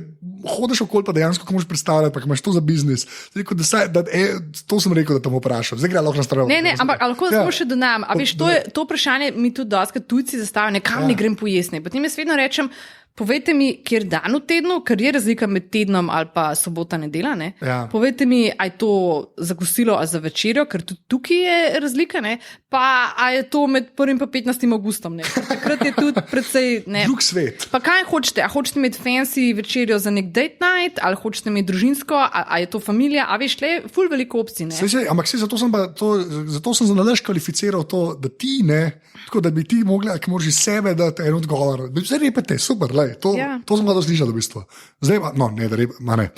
hodiš okoli, pa dejansko komuš predstavljati, pa imaš to za biznis. To sem rekel, da te bom vprašal. Zdaj gre lahko na stran. Ne, ampak lahko samo še dodam. A veš, to vprašanje mi tudi doskrat tujci zastavijo, kam ne grem pojesti. Potem jaz vedno rečem, povejte mi, kjer dan v tednu, ker je razlika med tednom ali pa sobota, nedela. Ne? Ja. Povejte mi, a je to za kosilo ali za večerjo, ker tudi tukaj je razlika, ne? Pa a je to med 1. in 15. augustom. Takrat je tudi precej. Drug svet. Pa kaj hočete? A hočete imeti fancy večerjo za nek date night, ali hočete imeti družinsko, a je to familija, a veš, le ful veliko opcij. Ampak zato sem zanalaž kvalificiral to, da ti ne, tako da bi ti mogli, ki moraš iz sebe dati en odgovor. Vse repete, super. To sem ga doslišal v bistvu. Zdaj pa, ne.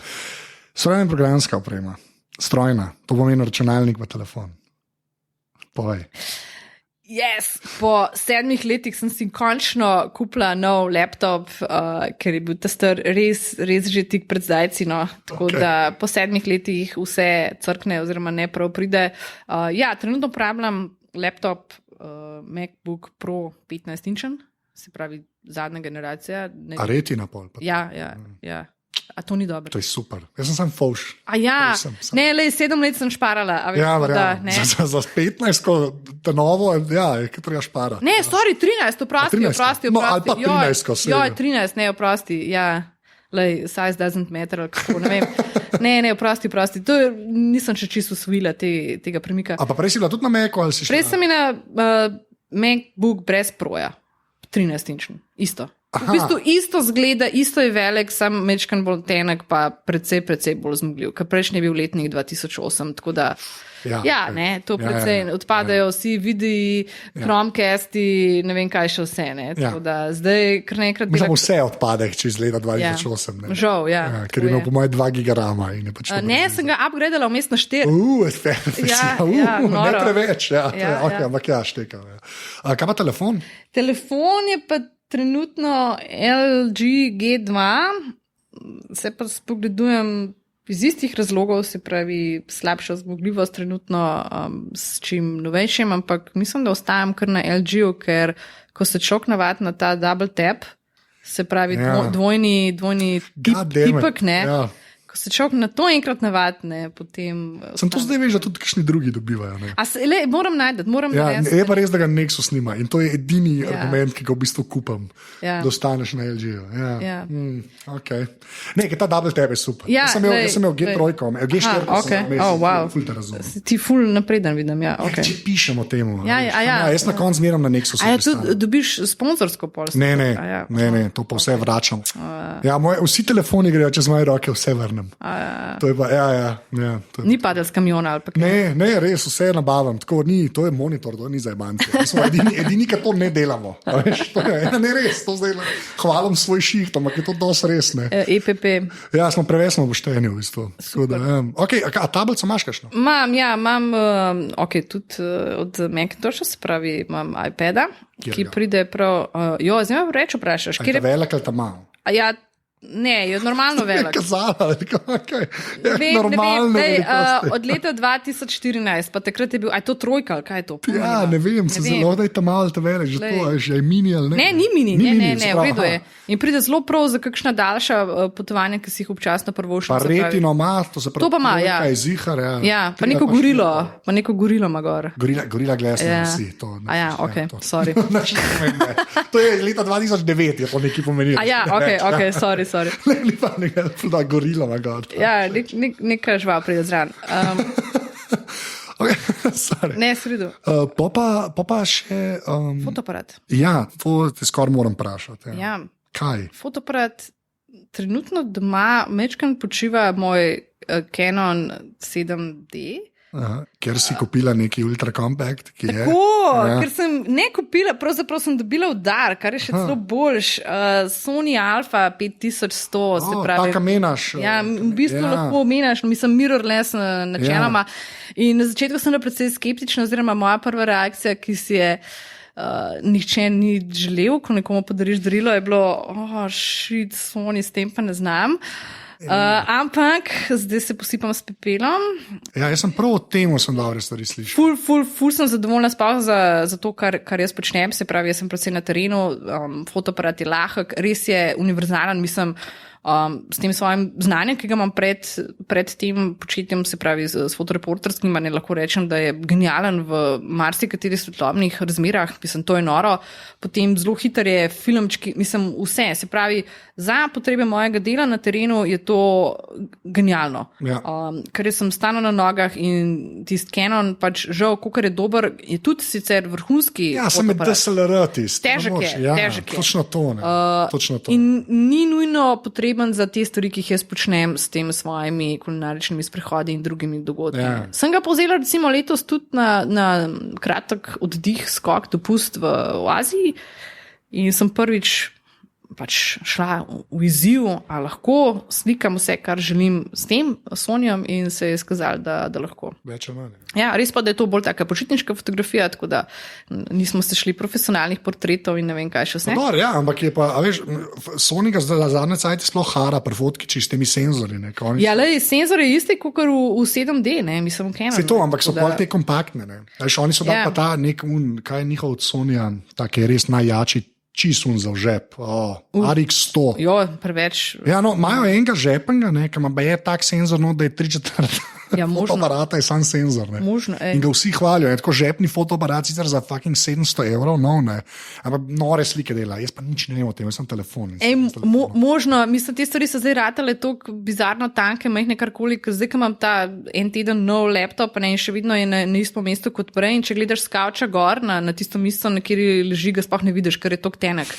Strojna in programska oprema. Strojna, to pomeni računalnik pa telefon. Povej. Yes. Po 7 letih sem si končno kupila nov laptop, ker je bil ta star res že tik pred zdajci. No. Tako da po 7 letih vse crkne oziroma ne prav pride. Trenutno uporabljam laptop MacBook Pro 15-inčen. Se pravi, zadnja generacija. A retina pol? Ja. A to ni dobro. To je super. Jaz sem fauš. Ne, 7 let sem šparala. Za 15, ko te novo, je treba šparati. Ne, sorry, 13, oprosti. No, ali pa 15, ko se. 13, ne, oprosti, size doesn't matter, kako, ne vem. Ne, oprosti. Nisem še čisto usvojila tega premika. A pa prej si bila tudi na Macu, ali si šla? Prej sem imela MacBook brez Proja. 13-inčni, isto. V bistvu isto zgleda, isto je velik, sam mečkan bolj tenek, pa precej bolj zmogljiv. Ker prejšnji je bil letnik 2008, tako da precej odpadajo vsi videi, Chromecasti, ne vem kaj še vse. Tako da zdaj kar nekrat... Možemo vse odpadek čez leta 2008. Žal, ker je imel po moje 2 gigarama. Ne, sem ga upgradala vmes na 4. Ne preveč, ampak šteka. Kaj pa telefon? Telefon je pa trenutno LG G2, se pa spogledujem iz istih razlogov, se pravi slabša zmogljivost trenutno s čim novejšim, ampak mislim, da ostajam kar na LG-u, ker ko se človek navadi na ta double tap, se pravi dvojni tipek, ne? Ko se človek na to enkrat navadne, potem... Sem to zdaj veš, da tudi kakšni drugi dobivajo. Moram najti. Je pa res, da ga Nexus snima in to je edini argument, ki ga v bistvu kupam, da ostaneš na LG-u. Ne, ker ta double tab je super. Jaz sem imel G3, G4, ful te razumem. Ti ful napreden vidim, Če pišemo temu. Jaz na konc zmeram na Nexusu. A ja, tudi dobiš sponsorsko polstvo? Ne, to pa vse vračam. Vsi telefoni grejo čez moje roke, vse vrnem. To je pa, ni padel z kamiona ali pa kaj? Ne, res, vse nabavam. Tako, to je monitor, to ni za jebance. Smo edini, ki to ne delamo. Ne res, to zdaj hvalim svoj šiht, ampak je to dosti res. EPP. Ja, smo preveč pošteni v bistvu. A tablico imaš kakšno? Imam, tudi od Macintosha, se pravi, imam iPada, ki pride prav, zdaj me reč vprašaš. Je ta velik ali ta mal? Ne, je normalno velik. Od leta 2014, pa takrat je bil, to trojka, ali kaj je to? Ne vem, se zelo da je ta mal, ta velik, že to, je mini ali ne? Ne, ni mini, ne, v redu je. In pride zelo prav za kakšna daljša potovanja, ki si jih občasno prvošli. Pa retino ima, to se pravi, to pa ima, je zihar. Pa neko gorilo ima gor. Gorila glesna, si to. Sorry. To je leta 2009, je to nekaj pomenilo. Sorry. Ne pa nekaj gorila na gor. Nekaj žval pride zran. Ne, sredo. Pa še... Fotoaparat. Ja, to te skoraj moram vprašati. Kaj? Fotoaparat trenutno doma mečkan počiva moj Canon 7D. Ker si kupila neki ultra compact, ki je. Ker sem ne kupila, pravzaprav sem dobila v dar, kar je še celo boljš. Sony Alpha 5100, se pravi. Taka menaš. Ja, v bistvu lahko menaš, mislim mirrorless načeloma. In na začetku sem bila precej skeptična, oziroma moja prva reakcija, ki si je nihče ni želel, ko nekomu podariš darilo, je bilo, Sony, s tem pa ne znam. Ampak zdaj se posipam s pepelom. Ja, jaz sem prav o tem, sem dobre stvari slišal. Ful sem zadovoljna sploh za to, kar jaz počnem. Se pravi, jaz sem predvsem na terenu, fotoaparat je lahek, res je univerzalen, mislim. S tem svojim znanjem, ki ga imam pred tem početjem, se pravi s fotoreporterskim, ne lahko rečem, da je genijalen v marsikaterih svetlobnih razmerah, mislim, to je noro. Potem zelo hiter je filmčki, mislim, vse, se pravi, za potrebe mojega dela na terenu je to genijalno. Ja. Ker sem stalno na nogah in tisti Canon, pač žal, kolikor je dober, je tudi sicer vrhunski. Ja, sem med DSLR tisti. Težek je. Točno to, ne. Točno to. In ni nujno potreben za te stvari, ki jih jaz počnem s tem svojimi kulinaričnimi sprehodi in drugimi dogodki. Ja. Sem ga povzela recimo letos tudi na kratek oddih, skok, dopust v Aziji in sem prvič pač šla v izziv, a lahko slikam vse, kar želim s tem Sonjem in se je skazalo, da lahko. Več ali manj. Ja, res pa, da je to bolj taka počitniška fotografija, tako da nismo se šli profesionalnih portretov in ne vem kaj še vse. Dobar, ja, ampak je pa, a veš, Sony ga za zadnje cajte sploh hara pri fotkiči s temi senzori. Ne, ja, le, senzor je isti kot v 7D, ne, mislim, Canon. Se to, ampak so bolj te kompaktne, ne. Veš, oni so dali pa ta nek kaj je njihov od Sonyja, tak je res najjači, čisun za žep, RX100. Jo, preveč. Ja, no, imajo enega žepenga, ki ima je tak senzor, no, da je 3/4. Ja, fotoaparata je sam senzor. Možno, in ga vsi hvalijo. Tako žepni fotoaparat sicer za fucking 700 €, no, ne. Ampak nore slike dela. Jaz pa nič ne vem o tem, jaz sem telefon. Možno, mislim, te stvari so zdaj ratale tako bizarno tanke, majhne karkoli, ker zdaj, ko imam ta en teden nov laptop, ne, in še vedno je na istem mestu kot prej, in če gledaš s kavča gor na tisto mesto, na kjer leži, ga sploh ne vidiš, ker je tok tenek.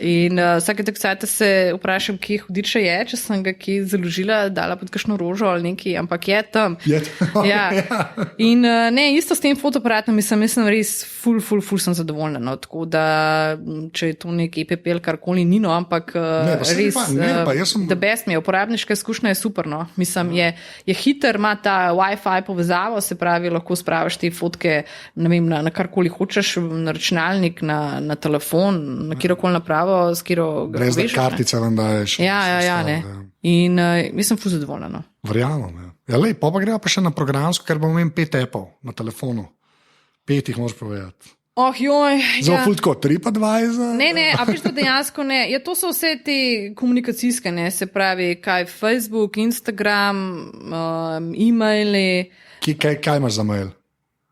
In vsake tak sajte se vprašam, kje hudiče je, če sem ga kje založila, dala pod kakšno rožo ali nekaj, ampak je tam. Ja. In ne, isto s tem fotoaparatom, mislim res ful sem zadovoljna, no, tako da če je to nek EPP ali karkoli ni, no, ampak res the best mi je, uporabniška izkušnja je super, no, mislim, je hiter, ima ta Wi-Fi povezavo, se pravi, lahko spravaš te fotke, ne vem, na karkoli hočeš, na računalnik, na telefon, na kjerokoli napravo, s kjero ga veš. Brez da kartica vam daješ. Ja, ne. In mislim ful zadovoljna, no. Verjamem, ja. Ja, lej, pa greva pa še na programsko, ker bom imel 5 appov na telefonu. 5 jih moraš povedati. Joj. Zelo fultko, 3 Ne, a veš, da dejansko ne. Ja, to so vse te komunikacijske, ne, se pravi, kaj Facebook, Instagram, e-maili. Kaj imaš za mail?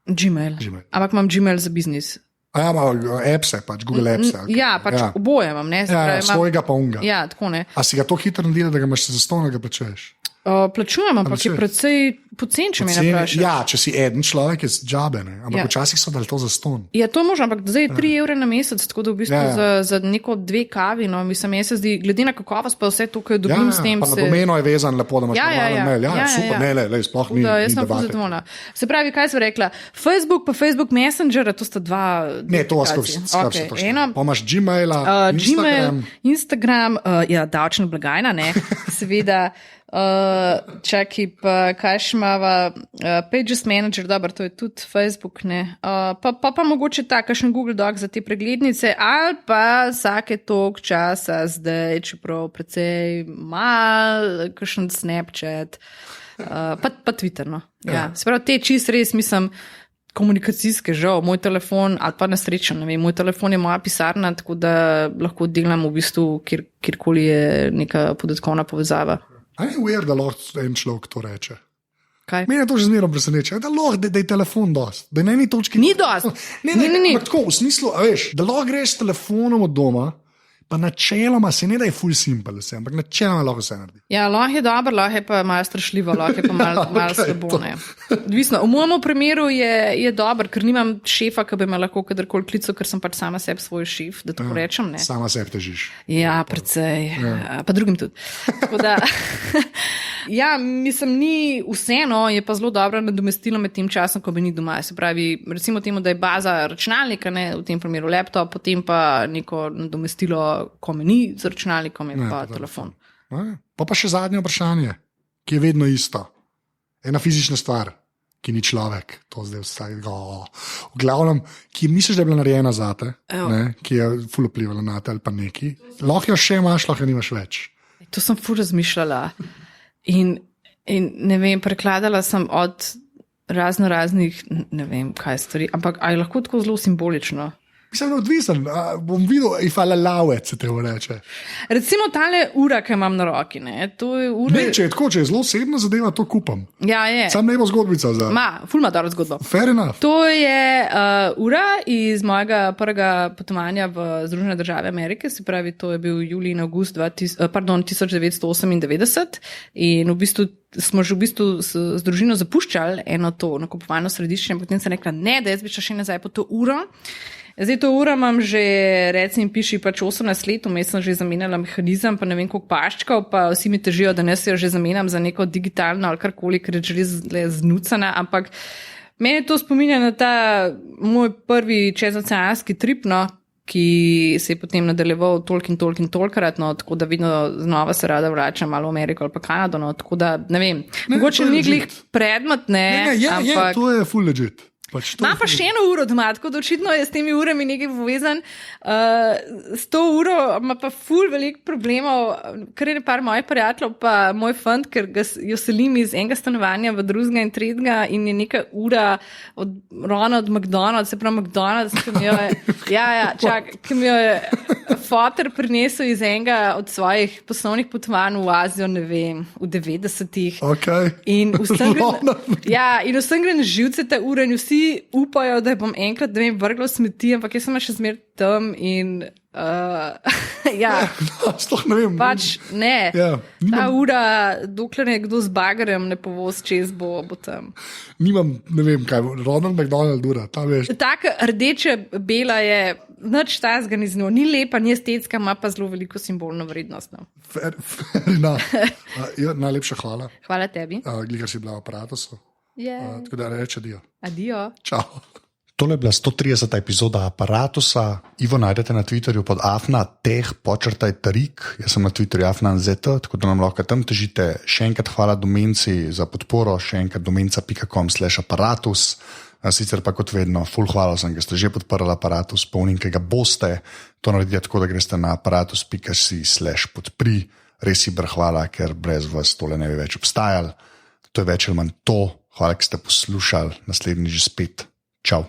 Gmail. Ampak imam Gmail za biznis. A ja, imamo appse, pač Google Apps. Ja, pač oboje imam, ne. Ja, svojega pa unga. Ja, tako ne. A si ga to hitro naredila, da ga imaš za ston, da ga plačuješ? Plačujem, ampak je predvsej pocen, če me ne vprašaš. Ja, če si eden človek, je džabe, ne? Ampak včasih so dali to za ston. Ja, to možno, ampak zdaj je 3 € na mesec, tako da v bistvu za neko 2 kavi, no, mislim, jaz se zdi, glede na kakovost, pa vse to, kar dobim s tem. Pa na domeno je vezan lepo, da imaš normalen mail. Ja, super, ne, sploh ni. Jaz sem zadovoljna. Se pravi, kaj sem rekla? Facebook pa Facebook Messenger, to sta dva. Ne, to vas skrbi to še. Pa imaš Gmaila, Instagram, ja, davčna blagajna, ne, seveda. Čakaj, pa kaj še imava, Pages Manager, dobro, to je tudi Facebook, ne, pa mogoče kakšen Google Doc za te preglednice, ali pa vsake toliko časa zdaj, čeprav precej mal, kakšen Snapchat, pa Twitter, no. Ja. Se pravi, te čist res, mislim, komunikacijske, žal, moj telefon, ali pa nesrečen, ne vem, moj telefon je moja pisarna, tako da lahko delam v bistvu, kjerkoli je neka podatkovna povezava. A je uver, da lahko en človek to reče? Kaj? Mene to že zmerno preseneča, da lahko, da je telefon dost, da je na eni točki... Ni dost! Ne. Ampak tako, v smislu, a veš, da lahko greš s telefonom od doma, pa načeloma se ne da je full simple vse, ampak načeloma lahko vse naredi. Ja, lahko je dobro, lahko je pa malo strašljivo, lahko je pa malo slabo, ne. Odvisno, v mojem primeru je dobro, ker nimam šefa, ki bi me lahko kadarkoli klical, ker sem pač sama sebi svoj šef, da tako rečem, ne. Sama sebi težiš. Ja, precej, pa drugim tudi. Tako da, ja, mislim, ni vseeno, je pa zelo dobro nadomestilo med tem časom, ko bi ni doma. Se pravi, recimo temu, da je baza računalnika, ne, v tem primeru laptop, potem pa neko nadomestilo, ko me ni z računalnikom, je pa telefon. Pa še zadnje vprašanje, ki je vedno isto. Ena fizična stvar, ki ni človek, to zdaj vsaj v glavnem, ki misliš, da je bila narejena zate, ki je ful vplivala na te ali pa neki. Lahko jo še imaš, lahko jo nimaš več. To sem ful razmišljala. In ne vem, prekladala sem od raznih, ne vem, kaj stvari, ampak je lahko tako zelo simbolično. Mislim, odvisen, bom videl, if I allow it, se te reče. Recimo tale ura, ki imam na roki, to je ura... Ne, če je tako, če je zelo osebna zadeva, to kupam. Ja, je. Sam ne bo zgodbica za... Ful ima dobro zgodbo. Fair enough. To je ura iz mojega prvega potovanja v Združene države Amerike, se pravi, to je bil julij in avgust 1998 in v bistvu smo že z družino zapuščali eno to nakupovalno središče in potem sem rekla, ne, da jaz bi še nazaj po to uro. Zdaj to uro imam že, recim piši, 18 let, vmes sem že zamenjala mehanizem, pa ne vem koliko paščkov, pa vsi mi težijo, da ne se jo že zamenjam za neko digitalno ali karkoli, ker je že znucana, ampak meni to spominja na ta moj prvi čezoceanski trip, ki se je potem nadaljeval tolikrat, tako da vidno znova se rada vračam malo v Ameriko ali pa Kanado, tako da ne vem, mogoče ni glih predmet, ampak... to je full legit. Imam pa še eno uro doma, tako da očitno je s temi urami nekaj povezan. S to uro ima pa ful veliko problemov, kar je par mojih prijateljev, pa moj fant, ker jo selim iz enega stanovanja v drugega in tretjega in je neka ura od McDonald's, se pravi McDonald's, ki mi jo je foter prinesel iz enega od svojih poslovnih potovanj v Azijo, ne vem, v 90-ih. Okay. In vsem gre na živce ta ura in vsi upajo, da bom enkrat, da mi vrglo smeti, ampak jaz sem še zmer tam in sploh ne vem. Ta ura, dokler je kdo z bagerjem ne povoz čez, bo tam. Nimam, ne vem kaj, Ronald McDonald ura, ta veš. Taka rdeče, bela je, nič tazga ni z njo, ni lepa, ni estetska, ima pa zelo veliko simbolno vrednost. Najlepša hvala. Hvala tebi. Glika si bila v Aparatusu. Tako da reče adijo. Čau. Tole je bila 130. epizoda Aparatusa. Ivo najdete na Twitterju pod afna_tarik. Jaz sem na Twitterju afna_nzt, tako da nam lahko tam težite. Še enkrat hvala Domenci za podporo, še enkrat domenca.com/aparatus. Sicer pa kot vedno, ful hvala sem, ker ste že podprli Aparatus, polnim, ki ga boste. To naredite tako, da greste na aparatus.si/podpri. Res si hvala, ker brez vas tole ne bi več obstajali. To je več ali manj to. Hvala, ki ste poslušali. Naslednji že spet. Čau.